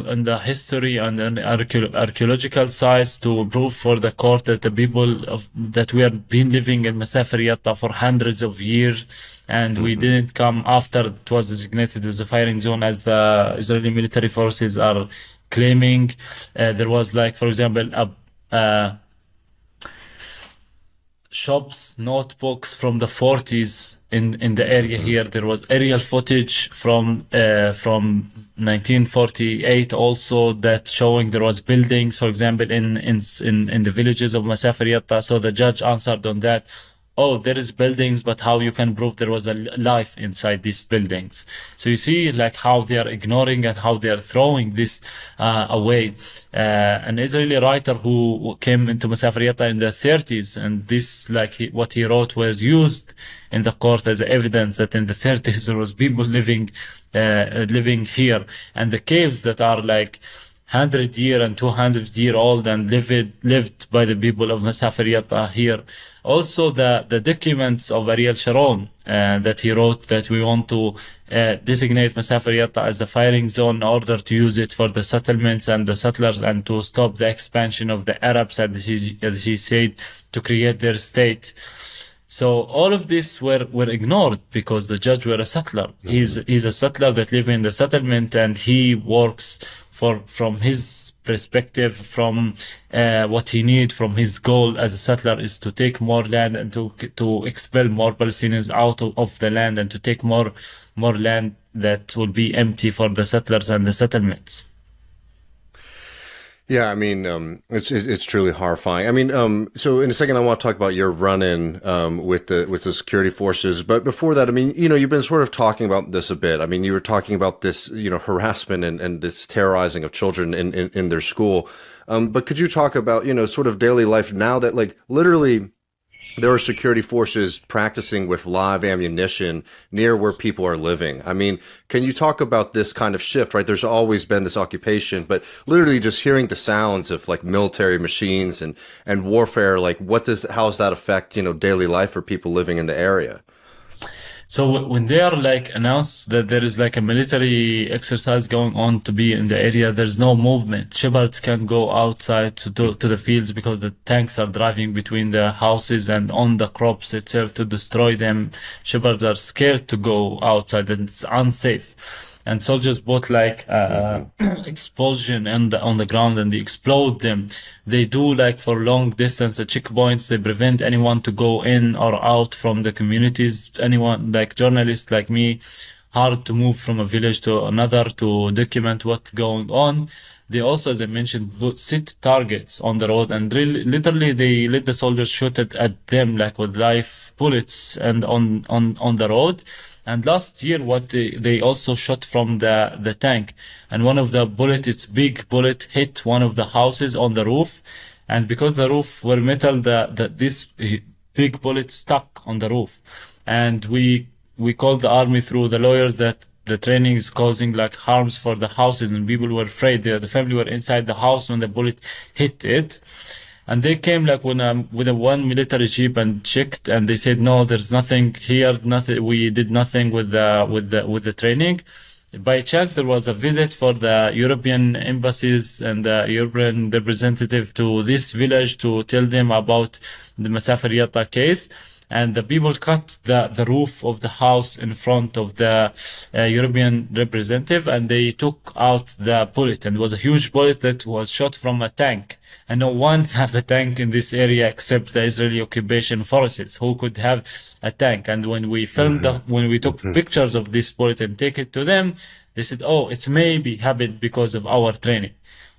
in the history and in archaeological sites to prove for the court that the people that we have been living in Masafer Yatta for hundreds of years, and we didn't come after it was designated as a firing zone as the Israeli military forces are claiming. There was like, for example, shops, notebooks from the 40s in the area here. There was aerial footage from 1948 also that showing there was buildings, for example, in the villages of Masafer Yatta. So the judge answered on that. Oh, there is buildings, but how you can prove there was a life inside these buildings? So you see like how they are ignoring and how they are throwing this away. An Israeli writer who came into Masafer Yatta in the 30s, and this what he wrote was used in the court as evidence that in the 30s there was people living here, and the caves that are like 100-year and 200-year-old and lived by the people of Masafer Yatta here. Also, the documents of Ariel Sharon that he wrote that we want to designate Masafer Yatta as a firing zone in order to use it for the settlements and the settlers and to stop the expansion of the Arabs, as he said, to create their state. So all of this were ignored because the judge were a settler. He's a settler that live in the settlement, and he works from his perspective, from what he need, from his goal as a settler is to take more land and to expel more Palestinians out of the land and to take more land that will be empty for the settlers and the settlements. Yeah, I mean, it's truly horrifying. I mean, so in a second, I want to talk about your run-in with the security forces. But before that, I mean, you've been sort of talking about this a bit. I mean, you were talking about this, harassment and this terrorizing of children in their school. But could you talk about, sort of daily life now that like literally there are security forces practicing with live ammunition near where people are living? I mean, can you talk about this kind of shift, right? There's always been this occupation, but literally just hearing the sounds of like military machines and warfare, like how does that affect, daily life for people living in the area? So when they are like announced that there is like a military exercise going on to be in the area, there's no movement. Shepherds can't go outside to the fields because the tanks are driving between the houses and on the crops itself to destroy them. Shepherds are scared to go outside and it's unsafe. And soldiers bought like expulsion on the ground and they explode them. They do like for long distance checkpoints. They prevent anyone to go in or out from the communities. Anyone like journalists like me, hard to move from a village to another to document what's going on. They also, as I mentioned, set targets on the road and literally they let the soldiers shoot at them like with live bullets and on the road. And last year, what they also shot from the tank, and one of the bullets, it's big bullet, hit one of the houses on the roof, and because the roof were metal, this big bullet stuck on the roof, and we called the army through the lawyers that the training is causing like harms for the houses, and people were afraid. The family were inside the house when the bullet hit it. And they came like with a one military jeep and checked, and they said, no, there's nothing here, nothing. We did nothing with the training. By chance, there was a visit for the European embassies and the European representative to this village to tell them about the Masafer Yatta case. And the people cut the roof of the house in front of the European representative, and they took out the bullet. And it was a huge bullet that was shot from a tank. And no one have a tank in this area except the Israeli occupation forces, who could have a tank. And when we filmed, when we took pictures of this bullet and take it to them, they said, "Oh, it's maybe happened because of our training."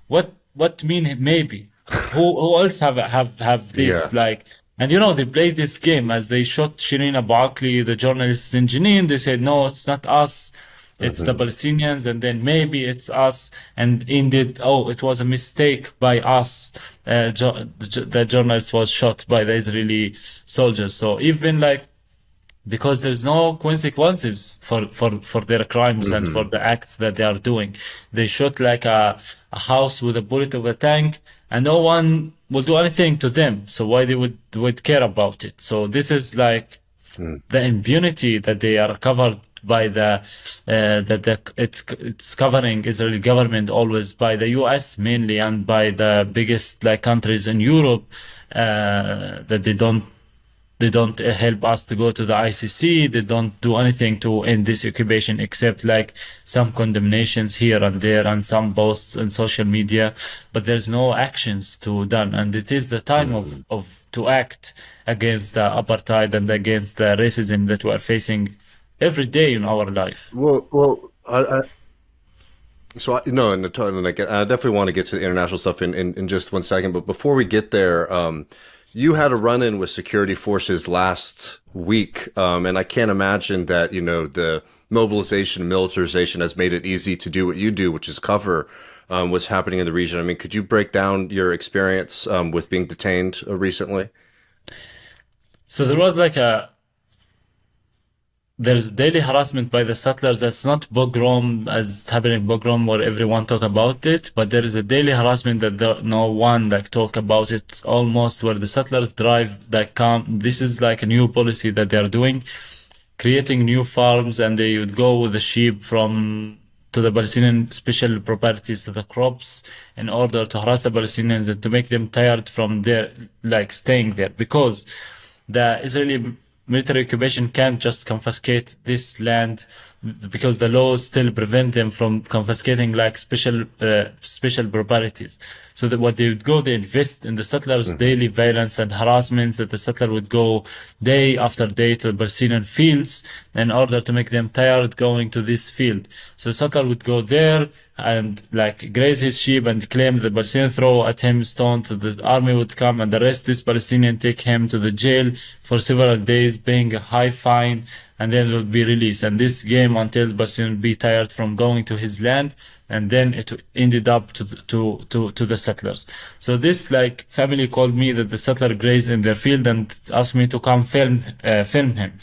What mean maybe? Who else have this like? And they played this game as they shot Shireen Abu Akleh, the journalist in Jenin. They said, no, it's not us, it's the Palestinians, and then maybe it's us. And indeed, it was a mistake by us. The journalist was shot by the Israeli soldiers. So even like, because there's no consequences for their crimes and for the acts that they are doing. They shot like a house with a bullet of a tank, and no one will do anything to them. So why they would care about it? So this is like the impunity that they are covered by it's covering Israeli government always by the US mainly, and by the biggest like countries in Europe, that they don't help us to go to the ICC. They don't do anything to end this occupation except like some condemnations here and there and some posts on social media, but there's no actions to done. And it is the time of to act against the apartheid and against the racism that we are facing every day in our life. I definitely want to get to the international stuff in just 1 second, but before we get there, you had a run-in with security forces last week, and I can't imagine that, the mobilization and militarization has made it easy to do what you do, which is cover what's happening in the region. I mean, could you break down your experience with being detained recently? So there was like there's daily harassment by the settlers. That's not pogrom as happening pogrom where everyone talk about it, but there is a daily harassment that no one like talk about it almost, where the settlers drive like this is like a new policy that they are doing, creating new farms, and they would go with the sheep to the Palestinian special properties to the crops in order to harass the Palestinians and to make them tired from their like staying there, because the Israeli military occupation can't just confiscate this land, because the laws still prevent them from confiscating like special properties. So that what they would go, they invest in the settlers' daily violence and harassments, that the settler would go day after day to the Palestinian fields in order to make them tired going to this field. So the settler would go there and like graze his sheep and claim the Palestinian throw at him stone, so the army would come and arrest this Palestinian, take him to the jail for several days, paying a high fine, and then would be released. And this game until the Palestinian would be tired from going to his land, and then it ended up to the settlers. So this like family called me that the settler grazed in their field and asked me to come film him.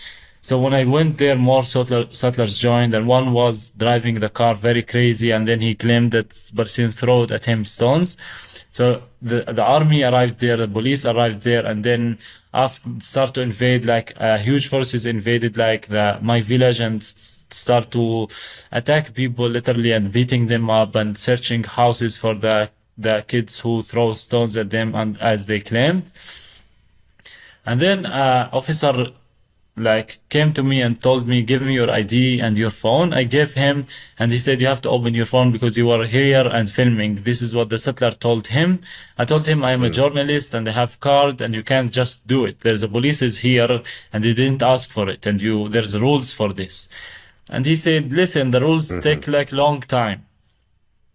So when I went there, more settlers joined, and one was driving the car very crazy, and then he claimed that Palestinian threw at him stones. So the army arrived there, the police arrived there, and then start to invade, like huge forces invaded like my village and start to attack people literally and beating them up and searching houses for the kids who throw stones at them, and as they claimed. And then officer like came to me and told me, give me your ID and your phone. I gave him, and he said, you have to open your phone because you are here and filming. This is what the settler told him. I told him I am a journalist and I have card, and you can't just do it. There's a police is here and they didn't ask for it, and there's rules for this. And he said, listen, the rules take like long time.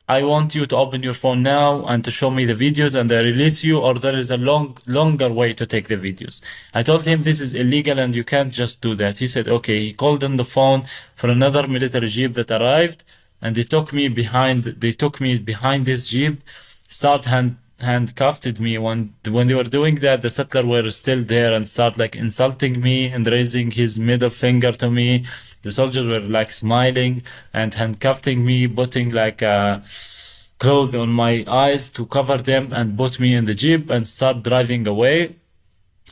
I want you to open your phone now and to show me the videos, and I release you, or there is a longer way to take the videos. I told him this is illegal and you can't just do that. He said, okay. He called on the phone for another military jeep that arrived, and they took me behind this jeep, start handcuffed me. When they were doing that, the settler were still there and start like insulting me and raising his middle finger to me. The soldiers were like smiling and handcuffing me, putting like clothes on my eyes to cover them, and put me in the jeep and start driving away.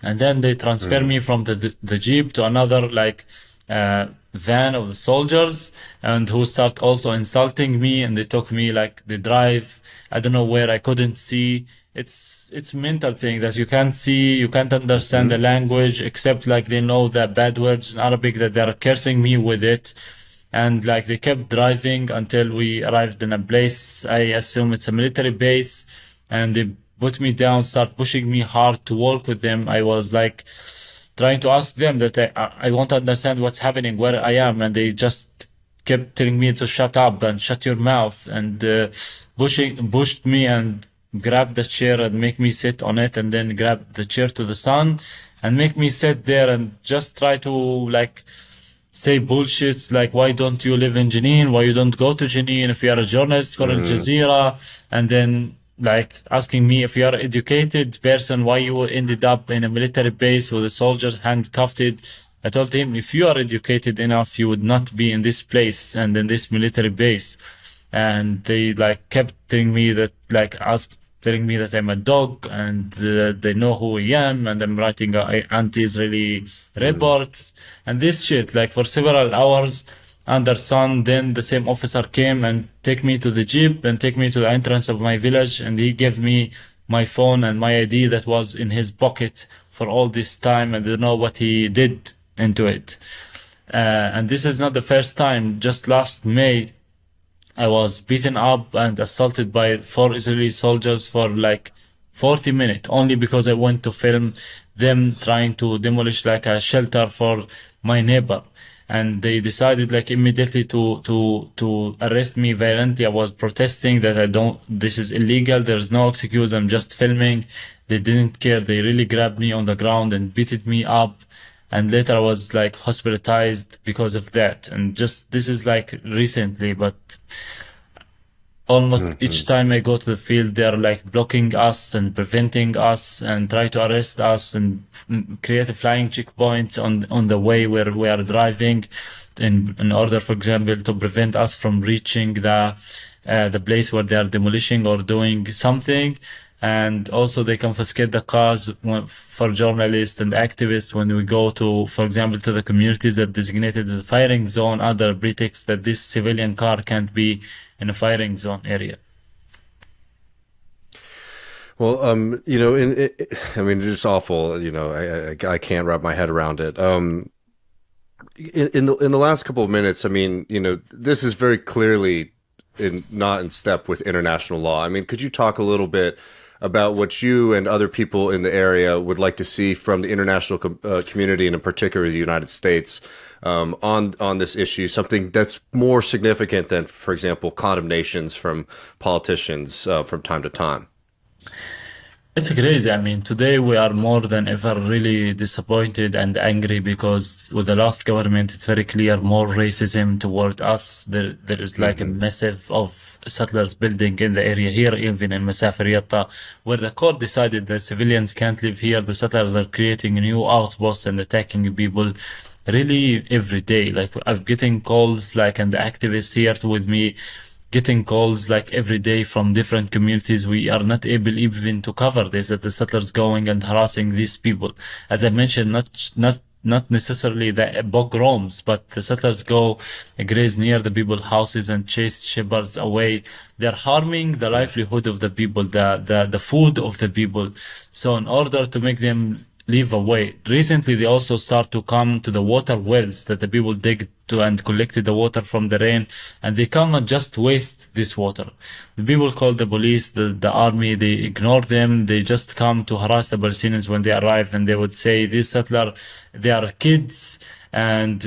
And then they transfer me from the jeep to another like van of the soldiers, and who start also insulting me, and they took me like they drive I don't know where I couldn't see. It's mental thing that you can't see, you can't understand the language, except like they know the bad words in Arabic that they're cursing me with it. And like they kept driving until we arrived in a place, I assume it's a military base, and they put me down, start pushing me hard to walk with them. I was like trying to ask them that I want to understand what's happening, where I am, and they just kept telling me to shut up and shut your mouth, and pushed me and grabbed the chair and make me sit on it, and then grab the chair to the sun and make me sit there and just try to like say bullshits like, why don't you live in Jenin? Why you don't go to Jenin if you are a journalist for Al Jazeera? And then like asking me, if you are an educated person, why you ended up in a military base with a soldier handcuffed. I told him, if you are educated enough, you would not be in this place and in this military base. And they like kept telling me that telling me that I'm a dog, and they know who I am, and I'm writing anti-Israeli reports and this shit like for several hours under sun. Then the same officer came and take me to the jeep and take me to the entrance of my village, and he gave me my phone and my ID that was in his pocket for all this time, and I don't know what he did into it. And this is not the first time. Just last May, I was beaten up and assaulted by 4 Israeli soldiers for like 40 minutes, only because I went to film them trying to demolish like a shelter for my neighbor. And they decided like immediately to arrest me violently. I was protesting that this is illegal, there's no excuse, I'm just filming. They didn't care. They really grabbed me on the ground and beated me up. And later I was like hospitalized because of that. And just, this is like recently, but almost each time I go to the field, they're like blocking us and preventing us and try to arrest us and create a flying checkpoint on the way where we are driving in order, for example, to prevent us from reaching the place where they are demolishing or doing something. And also they confiscate the cars for journalists and activists when we go to, for example, to the communities that designated as a firing zone under pretext that this civilian car can't be in a firing zone area. Well, I mean, it's awful. I can't wrap my head around it. In the last couple of minutes, I mean, this is very clearly not in step with international law. I mean, could you talk a little bit about what you and other people in the area would like to see from the international community, and in particular the United States, on this issue, something that's more significant than, for example, condemnations from politicians from time to time? It's crazy. I mean, today we are more than ever really disappointed and angry because with the last government, it's very clear more racism toward us. There is like a massive of settlers building in the area here, even in Masafer Yatta, where the court decided that civilians can't live here. The settlers are creating a new outpost and attacking people really every day. Like I'm getting calls and the activists here with me, getting calls every day from different communities. We are not able even to cover this, that the settlers going and harassing these people. As I mentioned, not necessarily the pogroms, but the settlers go graze near the people's houses and chase shepherds away. They're harming the livelihood of the people, the food of the people. So in order to make them live away, recently they also start to come to the water wells that the people dig to and collected the water from the rain, and they cannot just waste this water. The people call the police, the army, they ignore them. They just come to harass the Palestinians when they arrive, and they would say, these settlers, they are kids, and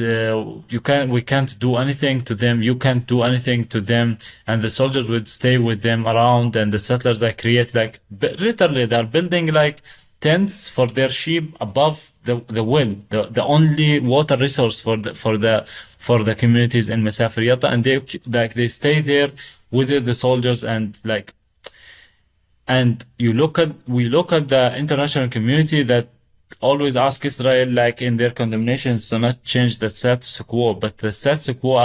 we can't do anything to them. You can't do anything to them. And the soldiers would stay with them around, and the settlers create literally they're building tents for their sheep above the well, the only water resource for the communities in Masafer Yatta, and they stay there with the soldiers. And And we look at the international community that always ask Israel, like in their condemnations, to not change the status quo, but the status quo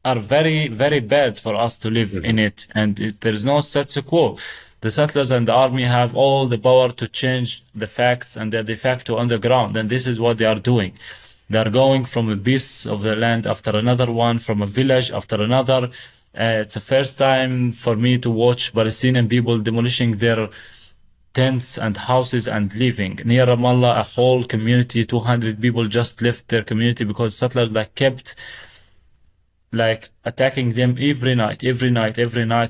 are very, very bad for us to live in it. And there is no status quo. The settlers and the army have all the power to change the facts and the de facto on the ground. And this is what they are doing. They are going from a piece of the land after another one, from a village after another. It's the first time for me to watch Palestinian people demolishing their tents and houses and living. Near Ramallah, a whole community, 200 people just left their community because settlers kept attacking them every night.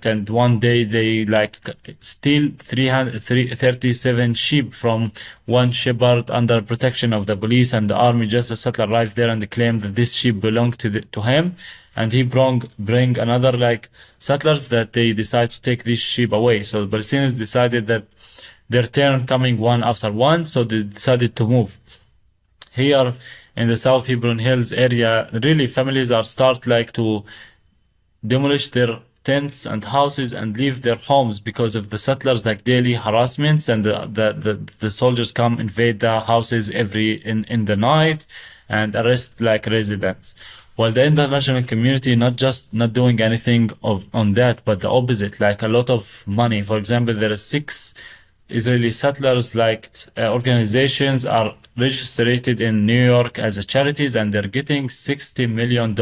And one day they steal 337 sheep from one shepherd under protection of the police and the army. Just a settler arrived there and claimed that this sheep belonged to him, and he bring another settlers that they decide to take this sheep away. So the Palestinians decided that their turn coming one after one, so they decided to move. Here in the South Hebron Hills area, really families are start to demolish their tents and houses and leave their homes because of the settlers daily harassments, and the soldiers come invade the houses in the night and arrest residents. While the international community not doing anything on that, but the opposite, a lot of money. For example, there are 6 Israeli settlers organizations are registered in New York as charities, and they're getting $60 million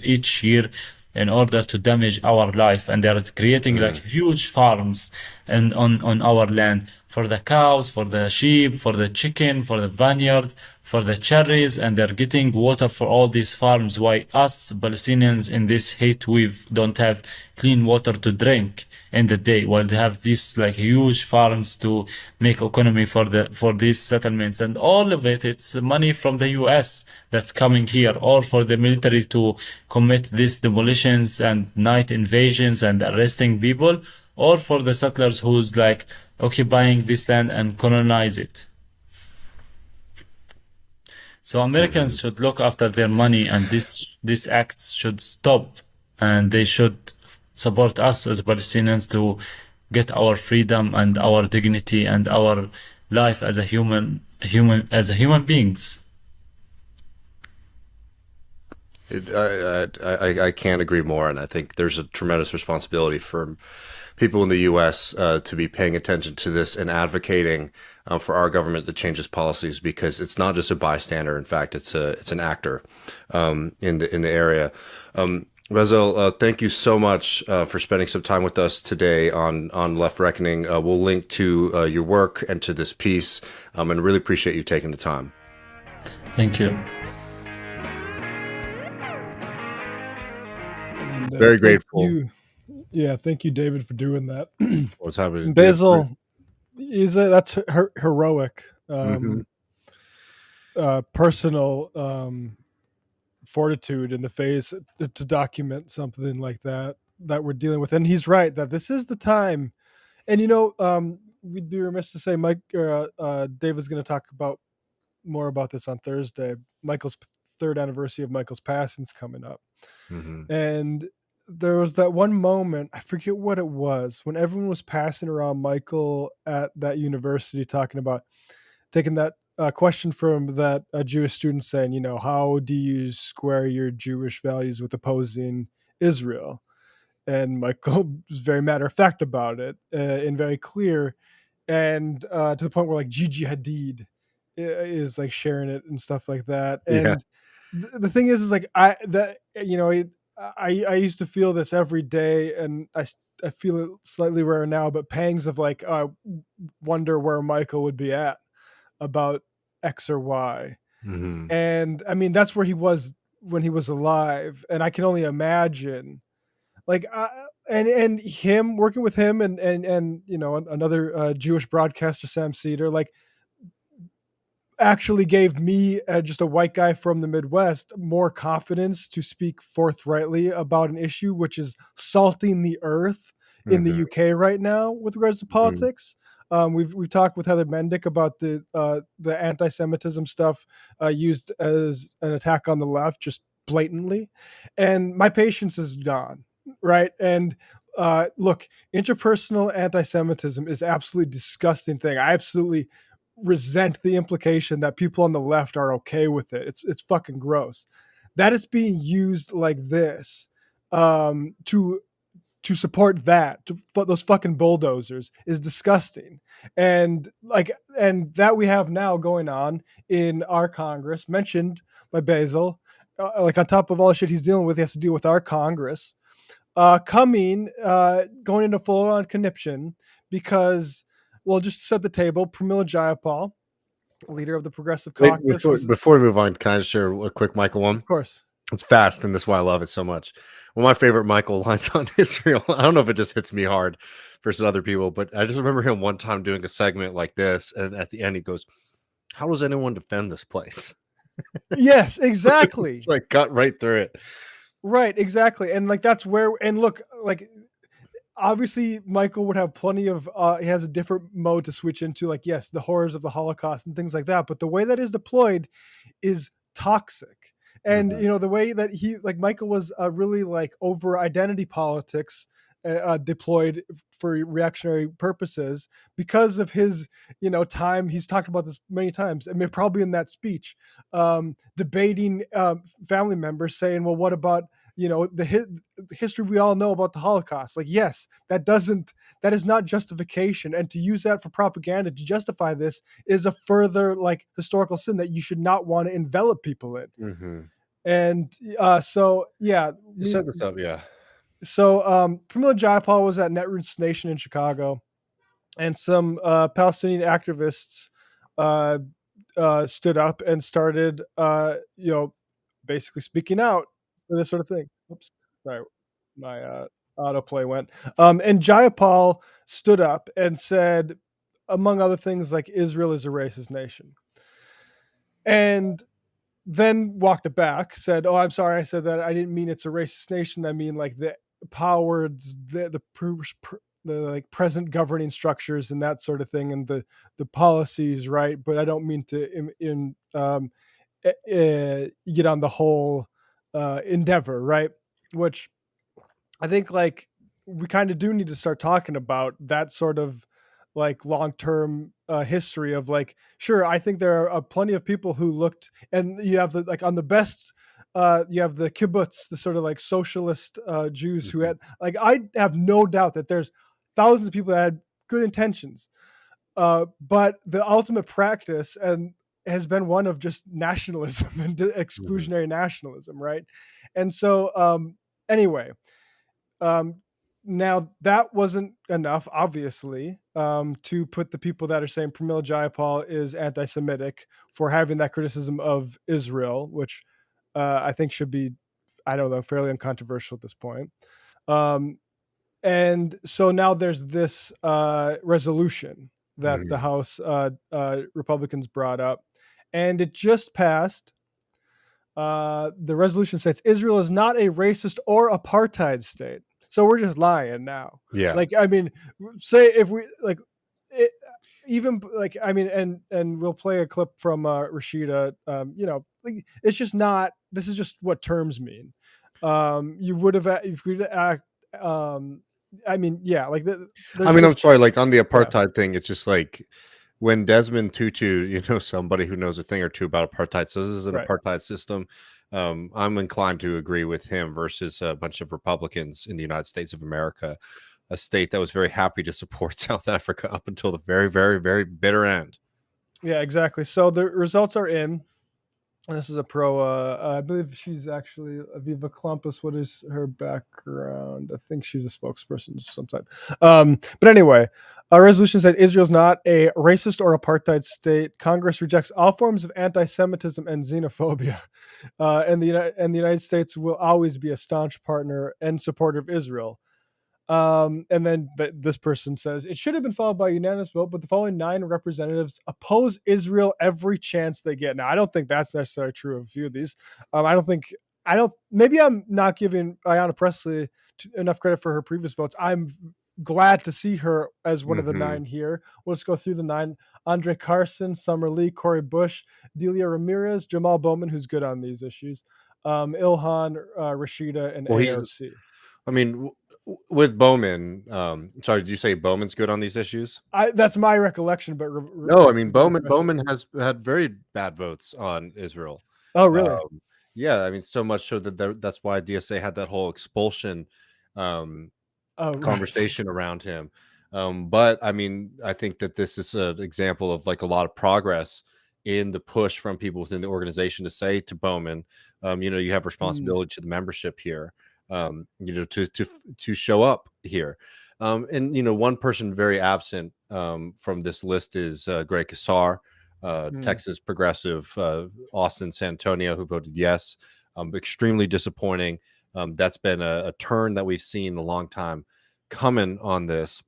each year in order to damage our life, and they're creating huge farms on our land for the cows, for the sheep, for the chicken, for the vineyard, for the cherries, and they're getting water for all these farms. Why us Palestinians in this heat wave don't have clean water to drink in the day, while they have these huge farms to make economy for these settlements? And all of it's money from the US that's coming here, or for the military to commit these demolitions and night invasions and arresting people, or for the settlers who's occupying this land and colonize it. So Americans should look after their money, and these acts should stop, and they should support us as Palestinians to get our freedom and our dignity and our life as a human beings. I can't agree more, and I think there's a tremendous responsibility for people in the U.S. To be paying attention to this and advocating for our government to change its policies, because it's not just a bystander. In fact, it's an actor in the area. Basel, thank you so much for spending some time with us today on Left Reckoning. We'll link to your work and to this piece, and really appreciate you taking the time. Thank you. And, Very grateful. Thank you, David, for doing that. What's happening? Basil, that's heroic, personal fortitude in the face to document something like that we're dealing with. And he's right that this is the time. And we'd be remiss to say David's going to talk more about this on Thursday. Michael's 3rd anniversary of Michael's passing's coming up. And there was that one moment, I forget what it was, when everyone was passing around Michael at that university, talking about taking that question from that Jewish student saying, how do you square your Jewish values with opposing Israel? And Michael was very matter of fact about it, and very clear, and to the point where Gigi Hadid is sharing it and stuff like that. And the thing is I used to feel this every day, and I feel it slightly rare now, but pangs of wonder where Michael would be at about X or Y. And I mean, that's where he was when he was alive. And I can only imagine and him working with him and another Jewish broadcaster, Sam Cedar, actually gave me, just a white guy from the Midwest, more confidence to speak forthrightly about an issue which is salting the earth in the UK right now with regards to politics. We've talked with Heather Mendick about the anti-Semitism stuff used as an attack on the left, just blatantly, and my patience is gone. Right. And look, interpersonal anti-Semitism is absolutely disgusting thing. I absolutely resent the implication that people on the left are okay with it. It's fucking gross. That is being used like this to support that, those fucking bulldozers, is disgusting. And that we have now going on in our Congress, mentioned by Basil, like on top of all the shit he's dealing with, he has to deal with our Congress, going into full-on conniption because, well, just to set the table, Pramila Jayapal, leader of the Progressive Caucus, before we move on, can I just share a quick Michael one? Of course. It's fast, and that's why I love it so much. One of my favorite Michael lines on Israel, I don't know if it just hits me hard versus other people, but I just remember him one time doing a segment like this, and at the end he goes, "How does anyone defend this place?" Yes, exactly. It's like cut right through it. Right, exactly. And like that's where, and look, like obviously Michael would have plenty of he has a different mode to switch into, like, yes, the horrors of the Holocaust and things like that, but the way that is deployed is toxic. And you know, the way that he, like, Michael was really like over identity politics deployed for reactionary purposes because of his, you know, time. He's talked about this many times. I mean, probably in that speech, debating family members saying, well, what about, you know, the history we all know about the Holocaust? Like, yes, that is not justification. And to use that for propaganda to justify this is a further like historical sin that you should not want to envelop people in. Mm-hmm. And so, yeah. You set this up, yeah. So Pramila Jayapal was at Netroots Nation in Chicago, and some Palestinian activists stood up and started, you know, basically speaking out for this sort of thing. Oops, sorry, my autoplay went. And Jayapal stood up and said, among other things, like, Israel is a racist nation. And then walked it back, said, "Oh, I'm sorry, I said that. I didn't mean it's a racist nation. I mean like the powers, the like present governing structures and that sort of thing, and the policies, right? But I don't mean to get on the whole endeavor, right?" Which I think, like, we kind of do need to start talking about that sort of like long-term history of, like, sure, I think there are plenty of people who looked, and you have the, like, on the best, you have the kibbutz, the sort of like socialist Jews who had, like, I have no doubt that there's thousands of people that had good intentions, but the ultimate practice and has been one of just nationalism and exclusionary nationalism, right? And so anyway, now that wasn't enough, obviously, to put the people that are saying Pramila Jayapal is anti-Semitic for having that criticism of Israel, which I think should be, I don't know, fairly uncontroversial at this point. And so now there's this resolution that the House Republicans brought up, and it just passed. The resolution says Israel is not a racist or apartheid state. So we're just lying now. Yeah. Like, I mean, say if we like it, even like, I mean, and we'll play a clip from Rashida. You know, like, it's just not. This is just what terms mean. You would have if we act. I mean, yeah, like I mean, I'm sorry, like on the apartheid thing, it's just like when Desmond Tutu, you know, somebody who knows a thing or two about apartheid says this is an apartheid system. I'm inclined to agree with him versus a bunch of Republicans in the United States of America, a state that was very happy to support South Africa up until the very, very, very bitter end. Yeah, exactly. So the results are in. This is a pro. I believe she's actually Aviva Klumpus. What is her background? I think she's a spokesperson sometime. But anyway, a resolution said Israel's not a racist or apartheid state. Congress rejects all forms of anti-Semitism and xenophobia, and the United States will always be a staunch partner and supporter of Israel. And then this person says it should have been followed by a unanimous vote, but the following 9 representatives oppose Israel every chance they get. Now, I don't think that's necessarily true of a few of these. Maybe I'm not giving Ayanna Pressley enough credit for her previous votes. I'm glad to see her as one of the 9 here. We'll just go through the 9. Andre Carson, Summer Lee, Cory Bush, Delia Ramirez, Jamal Bowman, who's good on these issues, Ilhan, Rashida, and AOC. I mean, with Bowman, sorry, did you say Bowman's good on these issues? That's my recollection, but No, I mean Bowman has had very bad votes on Israel. Oh, really? Yeah, I mean, so much so that that's why DSA had that whole expulsion conversation around him. But I mean, I think that this is an example of like a lot of progress in the push from people within the organization to say to Bowman, you have responsibility to the membership here, to show up here. And one person very absent from this list is Greg Casar, Texas progressive, Austin, San Antonio, who voted yes. Extremely disappointing. That's been a turn that we've seen in a long time coming on this.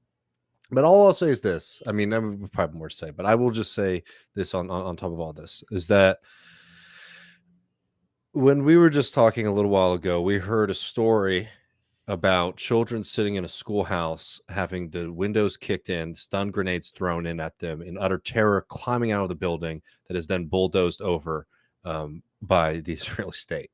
But all I'll say is this. I mean, I have probably more to say, but I will just say this on top of all this, is that when we were just talking a little while ago, we heard a story about children sitting in a schoolhouse having the windows kicked in, stun grenades thrown in at them in utter terror, climbing out of the building that is then bulldozed over by the Israeli state.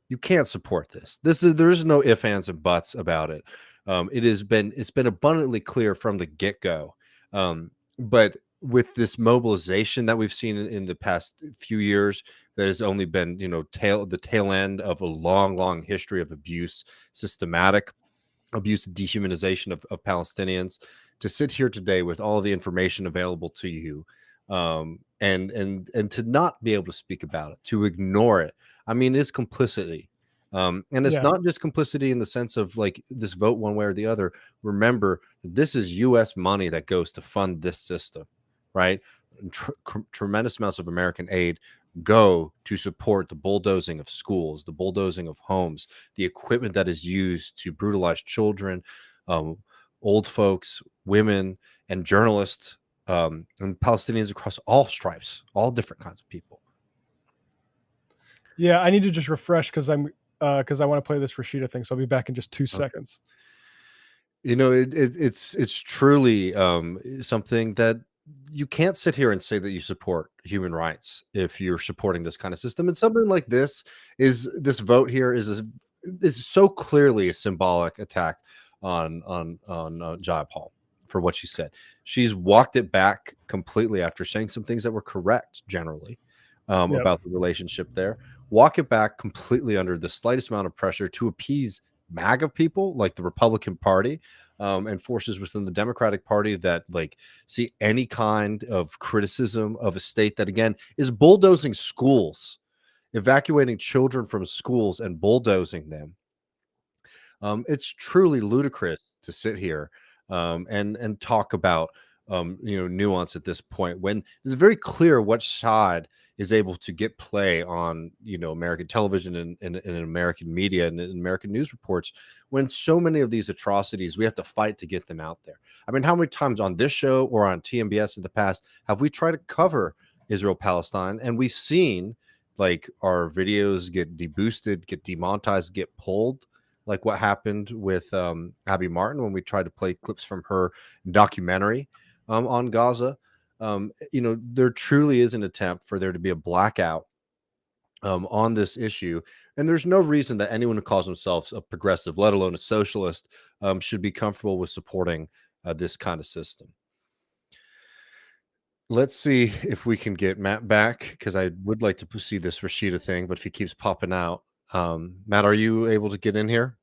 You can't support this. There is no ifs, ands, and buts about it. It's been abundantly clear from the get-go. But with this mobilization that we've seen in the past few years, that has only been, the tail end of a long history of abuse, systematic abuse, dehumanization of Palestinians. To sit here today with all the information available to you, and to not be able to speak about it, to ignore it, I mean, it's complicity. And it's not just complicity in the sense of like this vote one way or the other. Remember, this is U.S. money that goes to fund this system, right? Tremendous amounts of American aid go to support the bulldozing of schools, the bulldozing of homes, the equipment that is used to brutalize children, old folks, women, and journalists, and Palestinians across all stripes, all different kinds of people. Yeah, I need to just refresh because I want to play this Rashida thing. So I'll be back in just 2 seconds. It's truly something that you can't sit here and say that you support human rights if you're supporting this kind of system. And something like this vote here is so clearly a symbolic attack on Jai Paul for what she said. She's walked it back completely after saying some things that were correct generally about the relationship there. Walk it back completely under the slightest amount of pressure to appease MAGA people like the Republican Party and forces within the Democratic Party that like see any kind of criticism of a state that again is bulldozing schools, evacuating children from schools and bulldozing them. It's truly ludicrous to sit here and talk about nuance at this point when it's very clear what side is able to get play on American television and American media and in American news reports, when so many of these atrocities we have to fight to get them out there. I mean, how many times on this show or on TMBS in the past have we tried to cover Israel Palestine and we've seen like our videos get deboosted, get demonetized, get pulled, like what happened with Abby Martin when we tried to play clips from her documentary on Gaza. There truly is an attempt for there to be a blackout on this issue. And there's no reason that anyone who calls themselves a progressive, let alone a socialist, should be comfortable with supporting this kind of system. Let's see if we can get Matt back, because I would like to see this Rashida thing, but if he keeps popping out. Matt, are you able to get in here?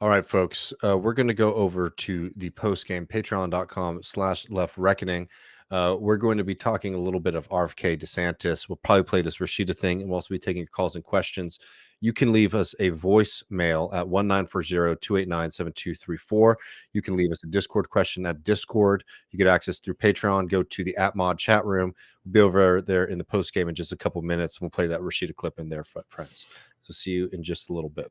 All right, folks, we're going to go over to the post game, patreon.com/left reckoning. We're going to be talking a little bit of RFK DeSantis. We'll probably play this Rashida thing, and we'll also be taking your calls and questions. You can leave us a voicemail at 1940-289-7234. You can leave us a Discord question at Discord. You get access through Patreon. Go to the @mod chat room. We'll be over there in the post game in just a couple minutes. We'll play that Rashida clip in there, friends. So see you in just a little bit.